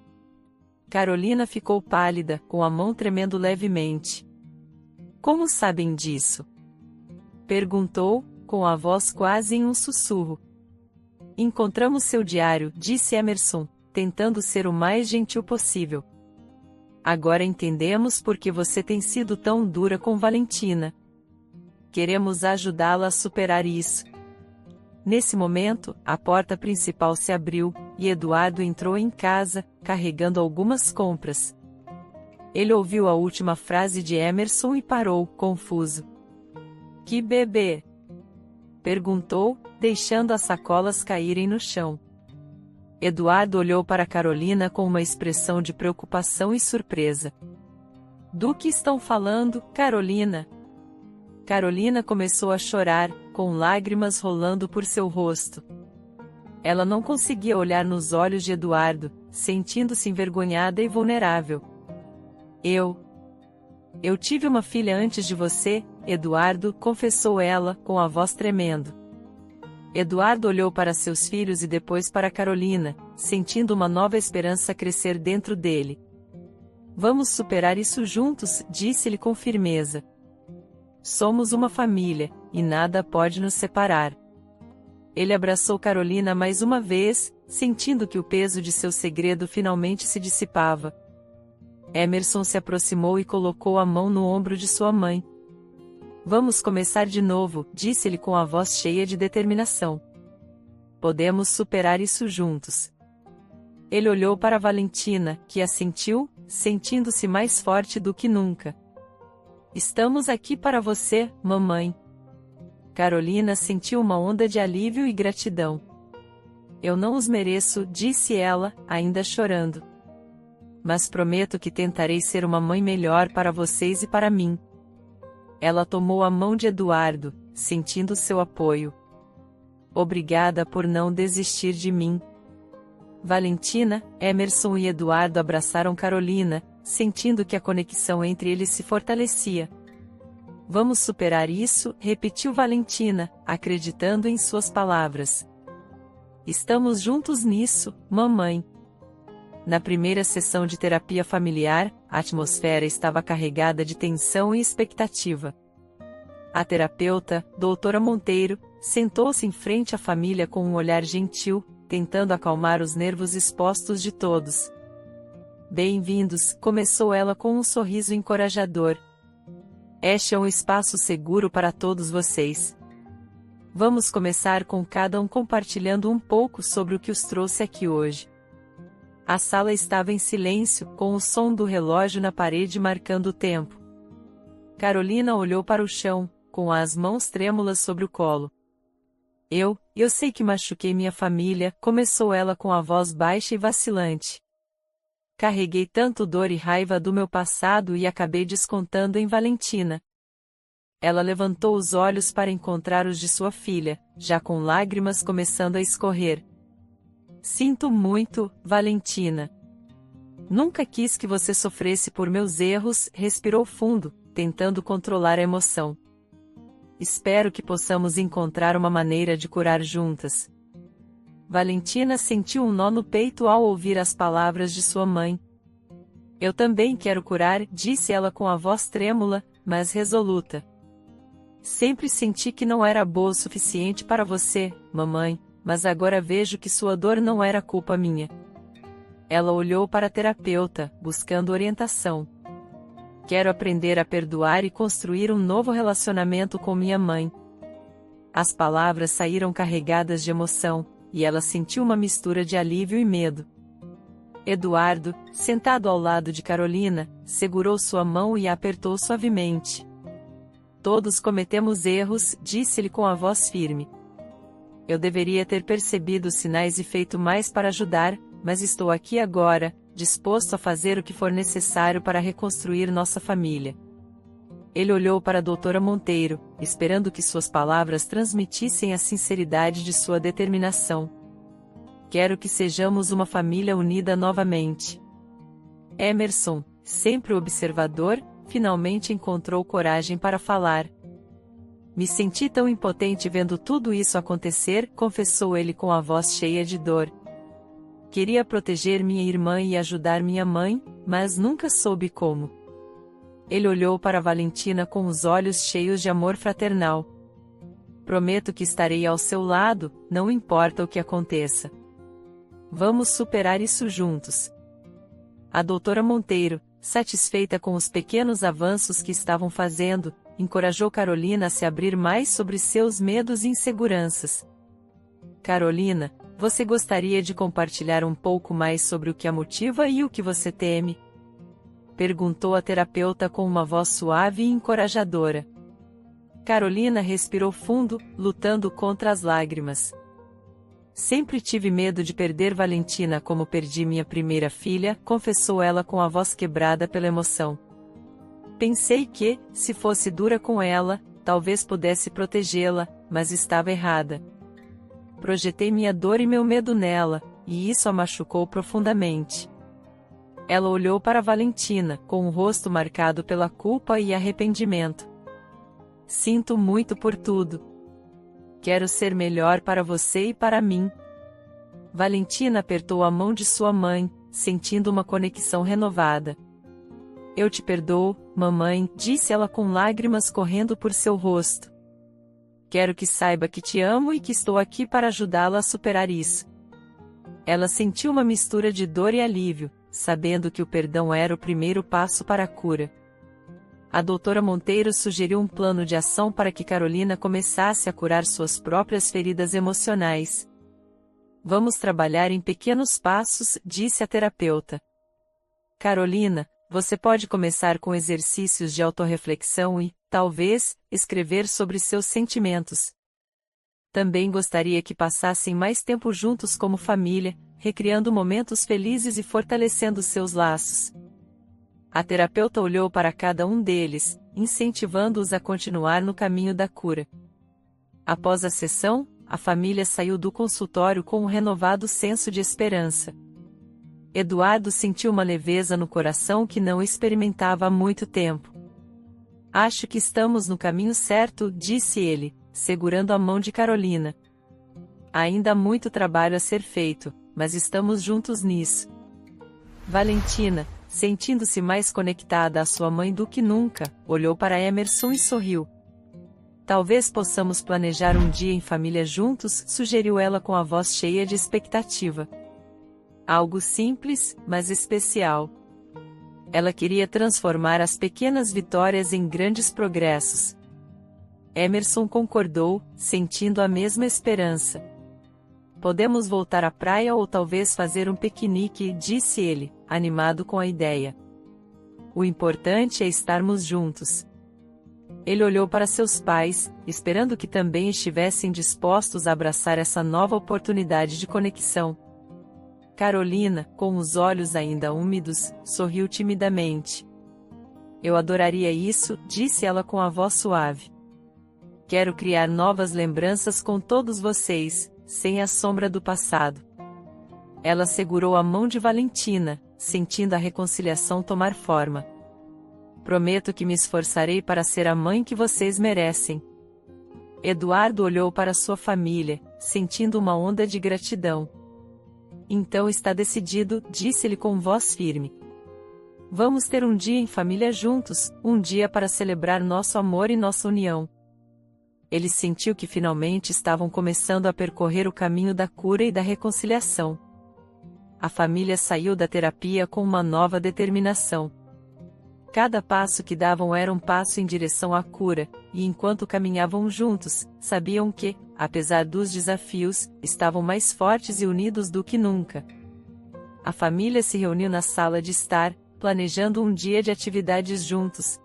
Carolina ficou pálida, com a mão tremendo levemente. Como sabem disso? Perguntou, com a voz quase em um sussurro. Encontramos seu diário, disse Emerson, tentando ser o mais gentil possível. Agora entendemos por que você tem sido tão dura com Valentina. Queremos ajudá-la a superar isso. Nesse momento, a porta principal se abriu, e Eduardo entrou em casa, carregando algumas compras. Ele ouviu a última frase de Emerson e parou, confuso. Que bebê? Perguntou, deixando as sacolas caírem no chão. Eduardo olhou para Carolina com uma expressão de preocupação e surpresa. Do que estão falando, Carolina? Carolina começou a chorar, com lágrimas rolando por seu rosto. Ela não conseguia olhar nos olhos de Eduardo, sentindo-se envergonhada e vulnerável. Eu tive uma filha antes de você, Eduardo, confessou ela, com a voz tremendo. Eduardo olhou para seus filhos e depois para Carolina, sentindo uma nova esperança crescer dentro dele. Vamos superar isso juntos, disse-lhe com firmeza. Somos uma família, e nada pode nos separar. Ele abraçou Carolina mais uma vez, sentindo que o peso de seu segredo finalmente se dissipava. Emerson se aproximou e colocou a mão no ombro de sua mãe. Vamos começar de novo, disse-ele com a voz cheia de determinação. Podemos superar isso juntos. Ele olhou para Valentina, que assentiu, sentindo-se mais forte do que nunca. Estamos aqui para você, mamãe. Carolina sentiu uma onda de alívio e gratidão. Eu não os mereço, disse ela, ainda chorando. Mas prometo que tentarei ser uma mãe melhor para vocês e para mim. Ela tomou a mão de Eduardo, sentindo seu apoio. Obrigada por não desistir de mim. Valentina, Emerson e Eduardo abraçaram Carolina, sentindo que a conexão entre eles se fortalecia. Vamos superar isso, repetiu Valentina, acreditando em suas palavras. Estamos juntos nisso, mamãe. Na primeira sessão de terapia familiar, a atmosfera estava carregada de tensão e expectativa. A terapeuta, doutora Monteiro, sentou-se em frente à família com um olhar gentil, tentando acalmar os nervos expostos de todos. Bem-vindos, começou ela com um sorriso encorajador. Este é um espaço seguro para todos vocês. Vamos começar com cada um compartilhando um pouco sobre o que os trouxe aqui hoje. A sala estava em silêncio, com o som do relógio na parede marcando o tempo. Carolina olhou para o chão, com as mãos trêmulas sobre o colo. Eu sei que machuquei minha família, começou ela com a voz baixa e vacilante. Carreguei tanto dor e raiva do meu passado e acabei descontando em Valentina. Ela levantou os olhos para encontrar os de sua filha, já com lágrimas começando a escorrer. Sinto muito, Valentina. Nunca quis que você sofresse por meus erros, respirou fundo, tentando controlar a emoção. Espero que possamos encontrar uma maneira de curar juntas. Valentina sentiu um nó no peito ao ouvir as palavras de sua mãe. Eu também quero curar, disse ela com a voz trêmula, mas resoluta. Sempre senti que não era boa o suficiente para você, mamãe, mas agora vejo que sua dor não era culpa minha. Ela olhou para a terapeuta, buscando orientação. Quero aprender a perdoar e construir um novo relacionamento com minha mãe. As palavras saíram carregadas de emoção, e ela sentiu uma mistura de alívio e medo. Eduardo, sentado ao lado de Carolina, segurou sua mão e a apertou suavemente. Todos cometemos erros, disse-lhe com a voz firme. Eu deveria ter percebido os sinais e feito mais para ajudar, mas estou aqui agora, disposto a fazer o que for necessário para reconstruir nossa família. Ele olhou para a doutora Monteiro, esperando que suas palavras transmitissem a sinceridade de sua determinação. Quero que sejamos uma família unida novamente. Emerson, sempre observador, finalmente encontrou coragem para falar. Me senti tão impotente vendo tudo isso acontecer, confessou ele com a voz cheia de dor. Queria proteger minha irmã e ajudar minha mãe, mas nunca soube como. Ele olhou para Valentina com os olhos cheios de amor fraternal. Prometo que estarei ao seu lado, não importa o que aconteça. Vamos superar isso juntos. A doutora Monteiro, satisfeita com os pequenos avanços que estavam fazendo, encorajou Carolina a se abrir mais sobre seus medos e inseguranças. Carolina, você gostaria de compartilhar um pouco mais sobre o que a motiva e o que você teme? Perguntou a terapeuta com uma voz suave e encorajadora. Carolina respirou fundo, lutando contra as lágrimas. Sempre tive medo de perder Valentina como perdi minha primeira filha, confessou ela com a voz quebrada pela emoção. Pensei que, se fosse dura com ela, talvez pudesse protegê-la, mas estava errada. Projetei minha dor e meu medo nela, e isso a machucou profundamente. Ela olhou para Valentina, com o rosto marcado pela culpa e arrependimento. Sinto muito por tudo. Quero ser melhor para você e para mim. Valentina apertou a mão de sua mãe, sentindo uma conexão renovada. Eu te perdoo, mamãe, disse ela com lágrimas correndo por seu rosto. Quero que saiba que te amo e que estou aqui para ajudá-la a superar isso. Ela sentiu uma mistura de dor e alívio, sabendo que o perdão era o primeiro passo para a cura. A doutora Monteiro sugeriu um plano de ação para que Carolina começasse a curar suas próprias feridas emocionais. Vamos trabalhar em pequenos passos, disse a terapeuta. Carolina, você pode começar com exercícios de autorreflexão e, talvez, escrever sobre seus sentimentos. Também gostaria que passassem mais tempo juntos como família, recriando momentos felizes e fortalecendo seus laços. A terapeuta olhou para cada um deles, incentivando-os a continuar no caminho da cura. Após a sessão, a família saiu do consultório com um renovado senso de esperança. Eduardo sentiu uma leveza no coração que não experimentava há muito tempo. Acho que estamos no caminho certo, disse ele, segurando a mão de Carolina. Ainda há muito trabalho a ser feito, mas estamos juntos nisso. Valentina, sentindo-se mais conectada à sua mãe do que nunca, olhou para Emerson e sorriu. Talvez possamos planejar um dia em família juntos, sugeriu ela com a voz cheia de expectativa. Algo simples, mas especial. Ela queria transformar as pequenas vitórias em grandes progressos. Emerson concordou, sentindo a mesma esperança. Podemos voltar à praia ou talvez fazer um piquenique, disse ele, animado com a ideia. O importante é estarmos juntos. Ele olhou para seus pais, esperando que também estivessem dispostos a abraçar essa nova oportunidade de conexão. Carolina, com os olhos ainda úmidos, sorriu timidamente. Eu adoraria isso, disse ela com a voz suave. Quero criar novas lembranças com todos vocês, sem a sombra do passado. Ela segurou a mão de Valentina, sentindo a reconciliação tomar forma. Prometo que me esforçarei para ser a mãe que vocês merecem. Eduardo olhou para sua família, sentindo uma onda de gratidão. Então está decidido, disse-lhe com voz firme. Vamos ter um dia em família juntos, um dia para celebrar nosso amor e nossa união. Ele sentiu que finalmente estavam começando a percorrer o caminho da cura e da reconciliação. A família saiu da terapia com uma nova determinação. Cada passo que davam era um passo em direção à cura, e enquanto caminhavam juntos, sabiam que, apesar dos desafios, estavam mais fortes e unidos do que nunca. A família se reuniu na sala de estar, planejando um dia de atividades juntos.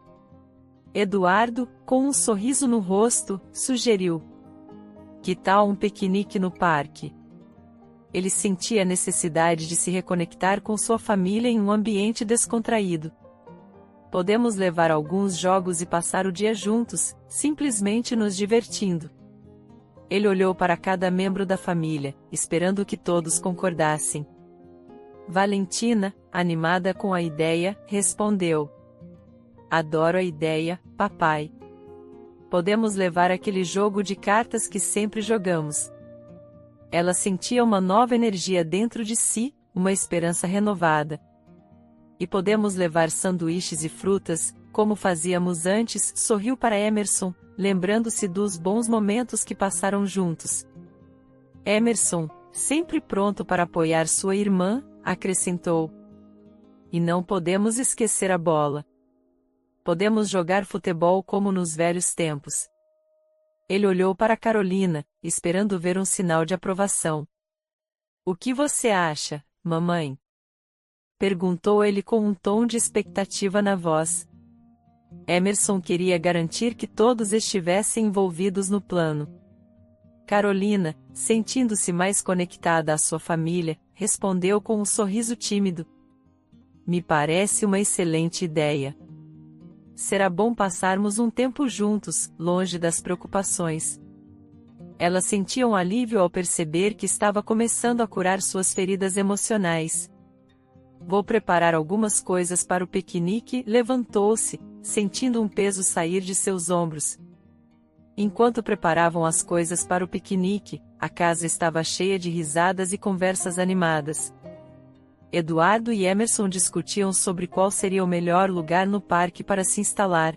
Eduardo, com um sorriso no rosto, sugeriu. Que tal um piquenique no parque? Ele sentia a necessidade de se reconectar com sua família em um ambiente descontraído. Podemos levar alguns jogos e passar o dia juntos, simplesmente nos divertindo. Ele olhou para cada membro da família, esperando que todos concordassem. Valentina, animada com a ideia, respondeu. Adoro a ideia, papai. Podemos levar aquele jogo de cartas que sempre jogamos. Ela sentia uma nova energia dentro de si, uma esperança renovada. E podemos levar sanduíches e frutas, como fazíamos antes, sorriu para Emerson, lembrando-se dos bons momentos que passaram juntos. Emerson, sempre pronto para apoiar sua irmã, acrescentou. E não podemos esquecer a bola. Podemos jogar futebol como nos velhos tempos. Ele olhou para Carolina, esperando ver um sinal de aprovação. O que você acha, mamãe? Perguntou ele com um tom de expectativa na voz. Emerson queria garantir que todos estivessem envolvidos no plano. Carolina, sentindo-se mais conectada à sua família, respondeu com um sorriso tímido. Me parece uma excelente ideia. Será bom passarmos um tempo juntos, longe das preocupações. Ela sentia um alívio ao perceber que estava começando a curar suas feridas emocionais. Vou preparar algumas coisas para o piquenique, levantou-se, sentindo um peso sair de seus ombros. Enquanto preparavam as coisas para o piquenique, a casa estava cheia de risadas e conversas animadas. Eduardo e Emerson discutiam sobre qual seria o melhor lugar no parque para se instalar.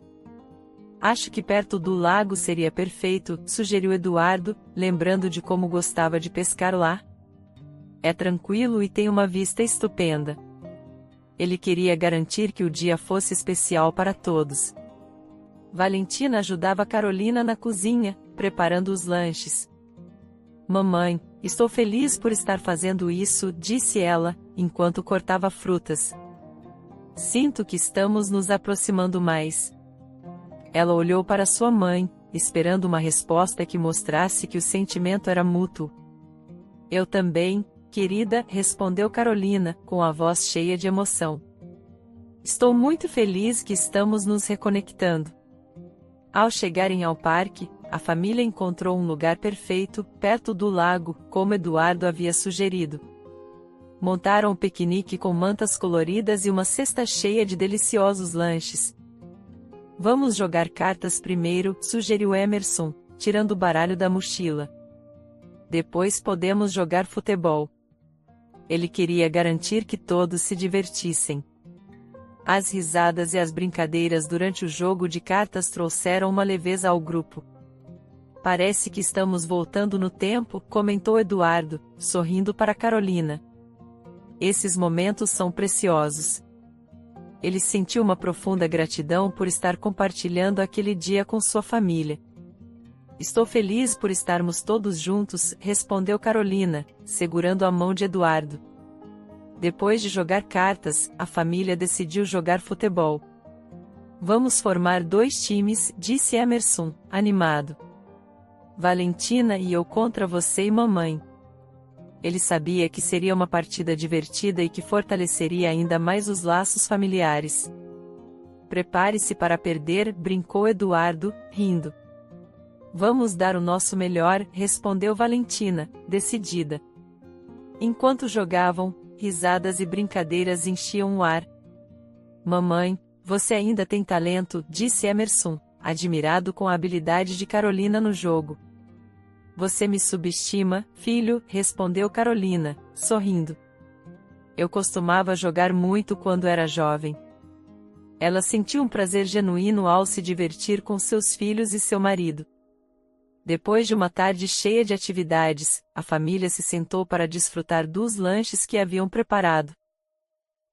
Acho que perto do lago seria perfeito, sugeriu Eduardo, lembrando de como gostava de pescar lá. É tranquilo e tem uma vista estupenda. Ele queria garantir que o dia fosse especial para todos. Valentina ajudava Carolina na cozinha, preparando os lanches. Mamãe, estou feliz por estar fazendo isso, disse ela, enquanto cortava frutas. Sinto que estamos nos aproximando mais. Ela olhou para sua mãe, esperando uma resposta que mostrasse que o sentimento era mútuo. Eu também, querida, respondeu Carolina, com a voz cheia de emoção. Estou muito feliz que estamos nos reconectando. Ao chegarem ao parque, a família encontrou um lugar perfeito, perto do lago, como Eduardo havia sugerido. Montaram um piquenique com mantas coloridas e uma cesta cheia de deliciosos lanches. Vamos jogar cartas primeiro, sugeriu Emerson, tirando o baralho da mochila. Depois podemos jogar futebol. Ele queria garantir que todos se divertissem. As risadas e as brincadeiras durante o jogo de cartas trouxeram uma leveza ao grupo. Parece que estamos voltando no tempo, comentou Eduardo, sorrindo para Carolina. Esses momentos são preciosos. Ele sentiu uma profunda gratidão por estar compartilhando aquele dia com sua família. Estou feliz por estarmos todos juntos, respondeu Carolina, segurando a mão de Eduardo. Depois de jogar cartas, a família decidiu jogar futebol. Vamos formar 2 times, disse Emerson, animado. Valentina e eu contra você e mamãe. Ele sabia que seria uma partida divertida e que fortaleceria ainda mais os laços familiares. Prepare-se para perder, brincou Eduardo, rindo. Vamos dar o nosso melhor, respondeu Valentina, decidida. Enquanto jogavam, risadas e brincadeiras enchiam o ar. Mamãe, você ainda tem talento, disse Emerson, admirado com a habilidade de Carolina no jogo. Você me subestima, filho, respondeu Carolina, sorrindo. Eu costumava jogar muito quando era jovem. Ela sentiu um prazer genuíno ao se divertir com seus filhos e seu marido. Depois de uma tarde cheia de atividades, a família se sentou para desfrutar dos lanches que haviam preparado.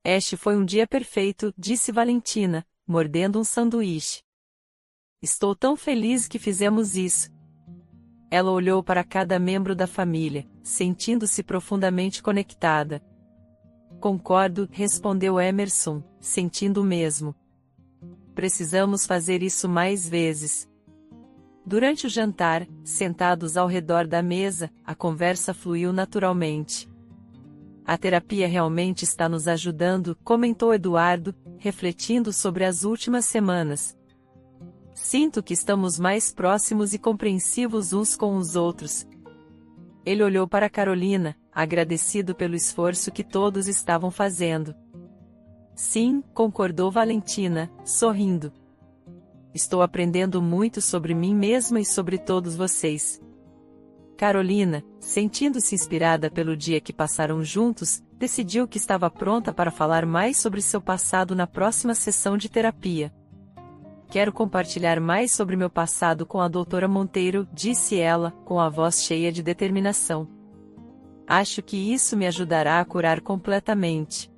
Este foi um dia perfeito, disse Valentina, mordendo um sanduíche. Estou tão feliz que fizemos isso. Ela olhou para cada membro da família, sentindo-se profundamente conectada. Concordo, respondeu Emerson, sentindo o mesmo. Precisamos fazer isso mais vezes. Durante o jantar, sentados ao redor da mesa, a conversa fluiu naturalmente. A terapia realmente está nos ajudando, comentou Eduardo, refletindo sobre as últimas semanas. Sinto que estamos mais próximos e compreensivos uns com os outros. Ele olhou para Carolina, agradecido pelo esforço que todos estavam fazendo. Sim, concordou Valentina, sorrindo. Estou aprendendo muito sobre mim mesma e sobre todos vocês. Carolina, sentindo-se inspirada pelo dia que passaram juntos, decidiu que estava pronta para falar mais sobre seu passado na próxima sessão de terapia. Quero compartilhar mais sobre meu passado com a doutora Monteiro, disse ela, com a voz cheia de determinação. Acho que isso me ajudará a curar completamente.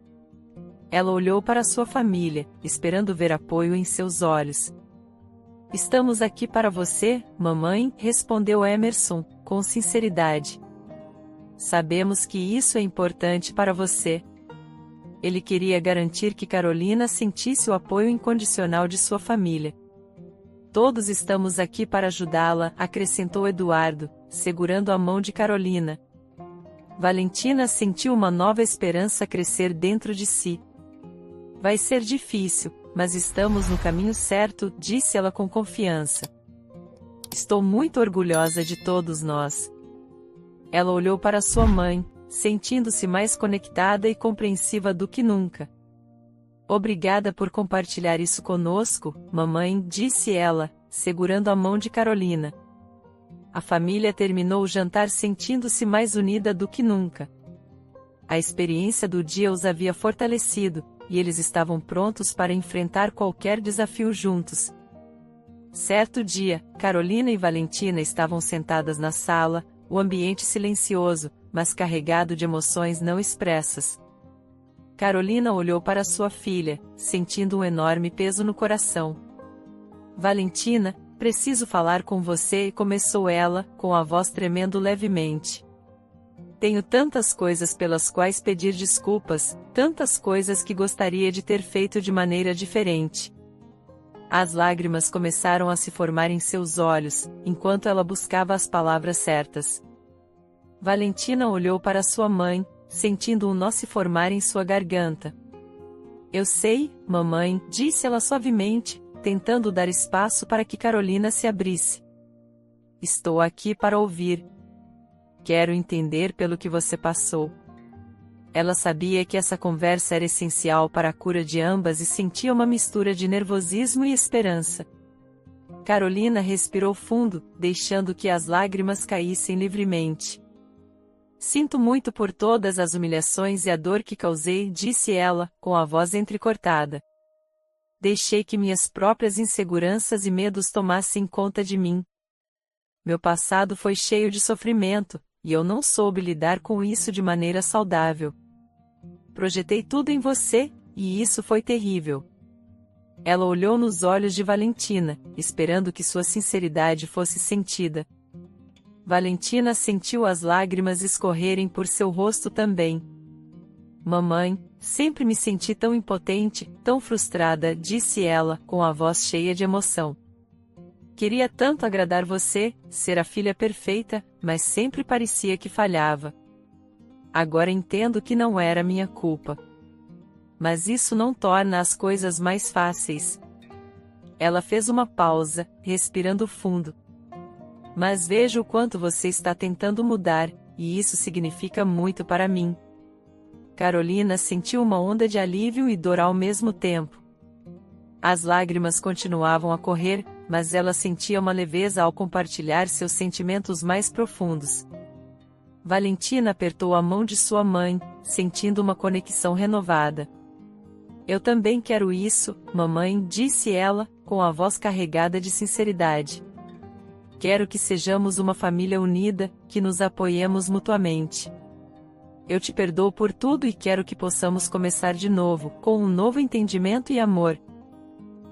Ela olhou para sua família, esperando ver apoio em seus olhos. Estamos aqui para você, mamãe, respondeu Emerson, com sinceridade. Sabemos que isso é importante para você. Ele queria garantir que Carolina sentisse o apoio incondicional de sua família. Todos estamos aqui para ajudá-la, acrescentou Eduardo, segurando a mão de Carolina. Valentina sentiu uma nova esperança crescer dentro de si. Vai ser difícil, mas estamos no caminho certo, disse ela com confiança. Estou muito orgulhosa de todos nós. Ela olhou para sua mãe, sentindo-se mais conectada e compreensiva do que nunca. Obrigada por compartilhar isso conosco, mamãe, disse ela, segurando a mão de Carolina. A família terminou o jantar sentindo-se mais unida do que nunca. A experiência do dia os havia fortalecido, e eles estavam prontos para enfrentar qualquer desafio juntos. Certo dia, Carolina e Valentina estavam sentadas na sala, o ambiente silencioso, mas carregado de emoções não expressas. Carolina olhou para sua filha, sentindo um enorme peso no coração. Valentina, preciso falar com você, começou ela, com a voz tremendo levemente. Tenho tantas coisas pelas quais pedir desculpas, tantas coisas que gostaria de ter feito de maneira diferente. As lágrimas começaram a se formar em seus olhos, enquanto ela buscava as palavras certas. Valentina olhou para sua mãe, sentindo um nó se formar em sua garganta. Eu sei, mamãe, disse ela suavemente, tentando dar espaço para que Carolina se abrisse. Estou aqui para ouvir. Quero entender pelo que você passou. Ela sabia que essa conversa era essencial para a cura de ambas e sentia uma mistura de nervosismo e esperança. Carolina respirou fundo, deixando que as lágrimas caíssem livremente. Sinto muito por todas as humilhações e a dor que causei, disse ela, com a voz entrecortada. Deixei que minhas próprias inseguranças e medos tomassem conta de mim. Meu passado foi cheio de sofrimento, e eu não soube lidar com isso de maneira saudável. Projetei tudo em você, e isso foi terrível. Ela olhou nos olhos de Valentina, esperando que sua sinceridade fosse sentida. Valentina sentiu as lágrimas escorrerem por seu rosto também. Mamãe, sempre me senti tão impotente, tão frustrada, disse ela, com a voz cheia de emoção. Queria tanto agradar você, ser a filha perfeita, mas sempre parecia que falhava. Agora entendo que não era minha culpa. Mas isso não torna as coisas mais fáceis. Ela fez uma pausa, respirando fundo. Mas vejo o quanto você está tentando mudar, e isso significa muito para mim. Carolina sentiu uma onda de alívio e dor ao mesmo tempo. As lágrimas continuavam a correr, mas ela sentia uma leveza ao compartilhar seus sentimentos mais profundos. Valentina apertou a mão de sua mãe, sentindo uma conexão renovada. Eu também quero isso, mamãe, disse ela, com a voz carregada de sinceridade. Quero que sejamos uma família unida, que nos apoiemos mutuamente. Eu te perdoo por tudo e quero que possamos começar de novo, com um novo entendimento e amor.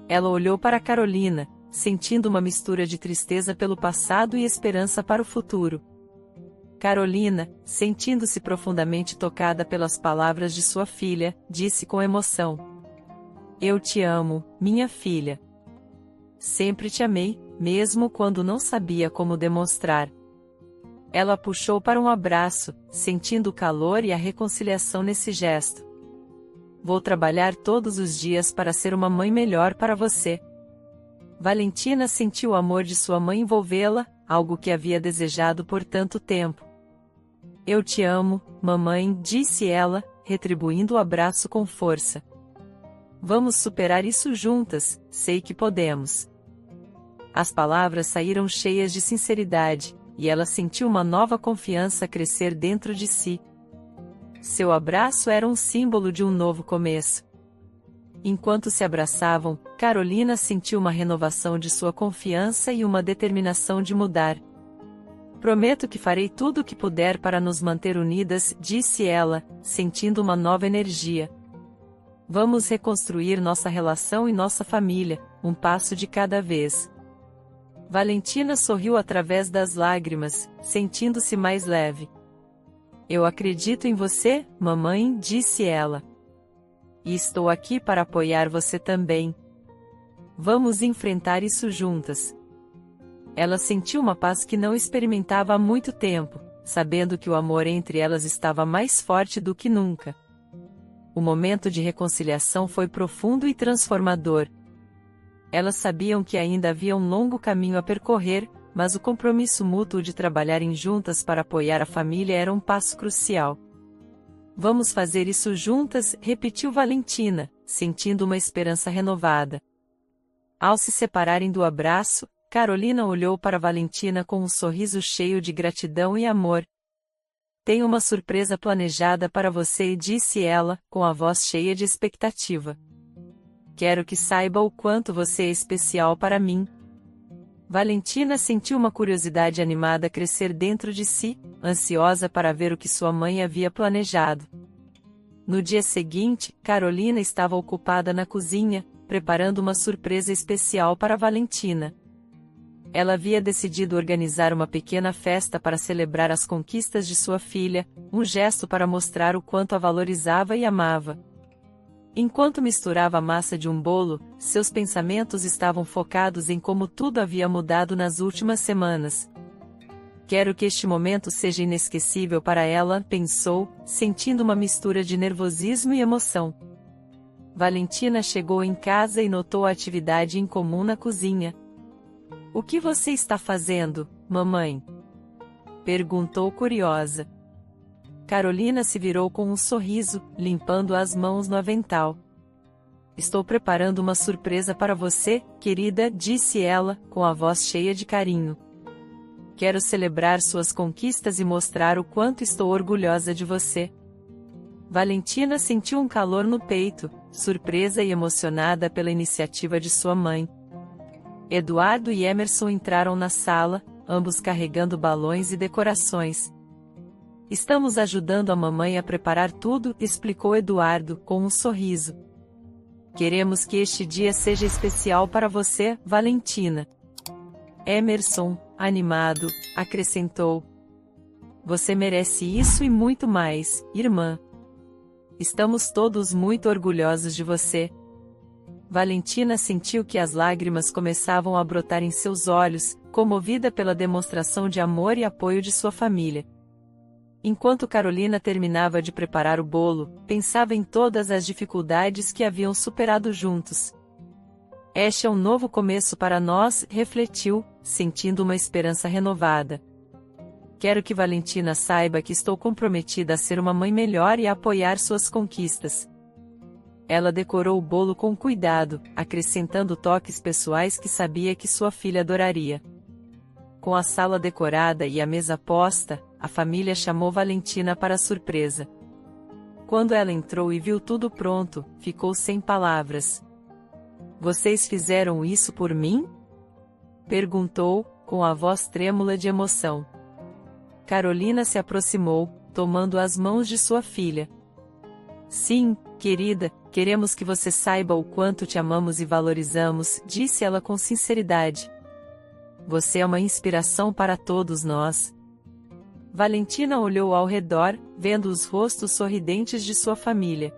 Ela olhou para Carolina, sentindo uma mistura de tristeza pelo passado e esperança para o futuro. Carolina, sentindo-se profundamente tocada pelas palavras de sua filha, disse com emoção: Eu te amo, minha filha. Sempre te amei, mesmo quando não sabia como demonstrar. Ela a puxou para um abraço, sentindo o calor e a reconciliação nesse gesto. Vou trabalhar todos os dias para ser uma mãe melhor para você. Valentina sentiu o amor de sua mãe envolvê-la, algo que havia desejado por tanto tempo. Eu te amo, mamãe, disse ela, retribuindo o abraço com força. Vamos superar isso juntas, sei que podemos. As palavras saíram cheias de sinceridade, e ela sentiu uma nova confiança crescer dentro de si. Seu abraço era um símbolo de um novo começo. Enquanto se abraçavam, Carolina sentiu uma renovação de sua confiança e uma determinação de mudar. Prometo que farei tudo o que puder para nos manter unidas, disse ela, sentindo uma nova energia. Vamos reconstruir nossa relação e nossa família, um passo de cada vez. Valentina sorriu através das lágrimas, sentindo-se mais leve. Eu acredito em você, mamãe, disse ela. E estou aqui para apoiar você também. Vamos enfrentar isso juntas. Ela sentiu uma paz que não experimentava há muito tempo, sabendo que o amor entre elas estava mais forte do que nunca. O momento de reconciliação foi profundo e transformador. Elas sabiam que ainda havia um longo caminho a percorrer, mas o compromisso mútuo de trabalharem juntas para apoiar a família era um passo crucial. Vamos fazer isso juntas, repetiu Valentina, sentindo uma esperança renovada. Ao se separarem do abraço, Carolina olhou para Valentina com um sorriso cheio de gratidão e amor. Tenho uma surpresa planejada para você, disse ela, com a voz cheia de expectativa. Quero que saiba o quanto você é especial para mim. Valentina sentiu uma curiosidade animada crescer dentro de si, ansiosa para ver o que sua mãe havia planejado. No dia seguinte, Carolina estava ocupada na cozinha, preparando uma surpresa especial para Valentina. Ela havia decidido organizar uma pequena festa para celebrar as conquistas de sua filha, um gesto para mostrar o quanto a valorizava e amava. Enquanto misturava a massa de um bolo, seus pensamentos estavam focados em como tudo havia mudado nas últimas semanas. Quero que este momento seja inesquecível para ela, pensou, sentindo uma mistura de nervosismo e emoção. Valentina chegou em casa e notou a atividade em comum na cozinha. O que você está fazendo, mamãe? Perguntou curiosa. Carolina se virou com um sorriso, limpando as mãos no avental. Estou preparando uma surpresa para você, querida, disse ela, com a voz cheia de carinho. Quero celebrar suas conquistas e mostrar o quanto estou orgulhosa de você. Valentina sentiu um calor no peito, surpresa e emocionada pela iniciativa de sua mãe. Eduardo e Emerson entraram na sala, ambos carregando balões e decorações. Estamos ajudando a mamãe a preparar tudo, explicou Eduardo, com um sorriso. Queremos que este dia seja especial para você, Valentina. Emerson, animado, acrescentou. Você merece isso e muito mais, irmã. Estamos todos muito orgulhosos de você. Valentina sentiu que as lágrimas começavam a brotar em seus olhos, comovida pela demonstração de amor e apoio de sua família. Enquanto Carolina terminava de preparar o bolo, pensava em todas as dificuldades que haviam superado juntos. Este é um novo começo para nós, refletiu, sentindo uma esperança renovada. Quero que Valentina saiba que estou comprometida a ser uma mãe melhor e a apoiar suas conquistas. Ela decorou o bolo com cuidado, acrescentando toques pessoais que sabia que sua filha adoraria. Com a sala decorada e a mesa posta, a família chamou Valentina para a surpresa. Quando ela entrou e viu tudo pronto, ficou sem palavras. Vocês fizeram isso por mim? Perguntou, com a voz trêmula de emoção. Carolina se aproximou, tomando as mãos de sua filha. Sim, querida, queremos que você saiba o quanto te amamos e valorizamos, disse ela com sinceridade. Você é uma inspiração para todos nós. Valentina olhou ao redor, vendo os rostos sorridentes de sua família.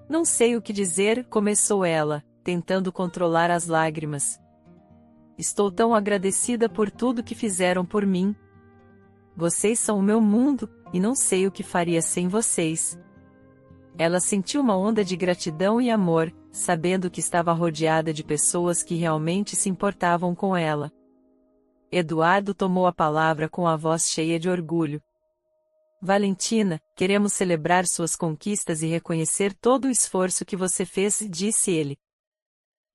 Não sei o que dizer, começou ela, tentando controlar as lágrimas. Estou tão agradecida por tudo que fizeram por mim. Vocês são o meu mundo, e não sei o que faria sem vocês. Ela sentiu uma onda de gratidão e amor, sabendo que estava rodeada de pessoas que realmente se importavam com ela. Eduardo tomou a palavra com a voz cheia de orgulho. Valentina, queremos celebrar suas conquistas e reconhecer todo o esforço que você fez, disse ele.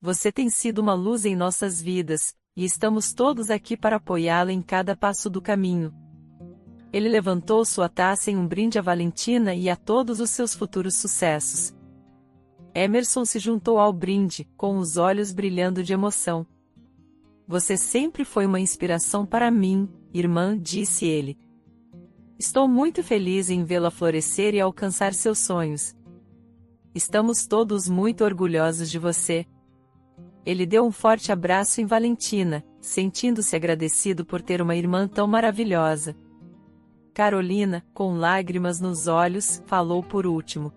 Você tem sido uma luz em nossas vidas, e estamos todos aqui para apoiá-la em cada passo do caminho. Ele levantou sua taça em um brinde a Valentina e a todos os seus futuros sucessos. Emerson se juntou ao brinde, com os olhos brilhando de emoção. Você sempre foi uma inspiração para mim, irmã, disse ele. Estou muito feliz em vê-la florescer e alcançar seus sonhos. Estamos todos muito orgulhosos de você. Ele deu um forte abraço em Valentina, sentindo-se agradecido por ter uma irmã tão maravilhosa. Carolina, com lágrimas nos olhos, falou por último.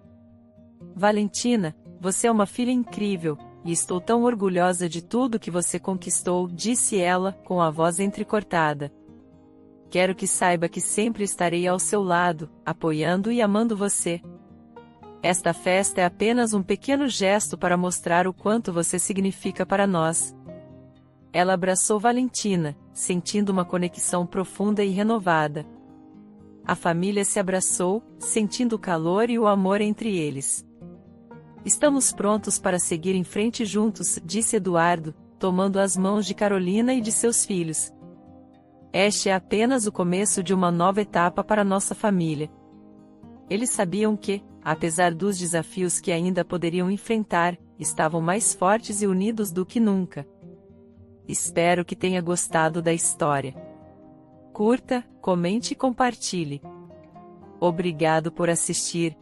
Valentina, você é uma filha incrível, e estou tão orgulhosa de tudo que você conquistou, disse ela, com a voz entrecortada. Quero que saiba que sempre estarei ao seu lado, apoiando e amando você. Esta festa é apenas um pequeno gesto para mostrar o quanto você significa para nós. Ela abraçou Valentina, sentindo uma conexão profunda e renovada. A família se abraçou, sentindo o calor e o amor entre eles. Estamos prontos para seguir em frente juntos, disse Eduardo, tomando as mãos de Carolina e de seus filhos. Este é apenas o começo de uma nova etapa para nossa família. Eles sabiam que, apesar dos desafios que ainda poderiam enfrentar, estavam mais fortes e unidos do que nunca. Espero que tenha gostado da história. Curta, comente e compartilhe. Obrigado por assistir.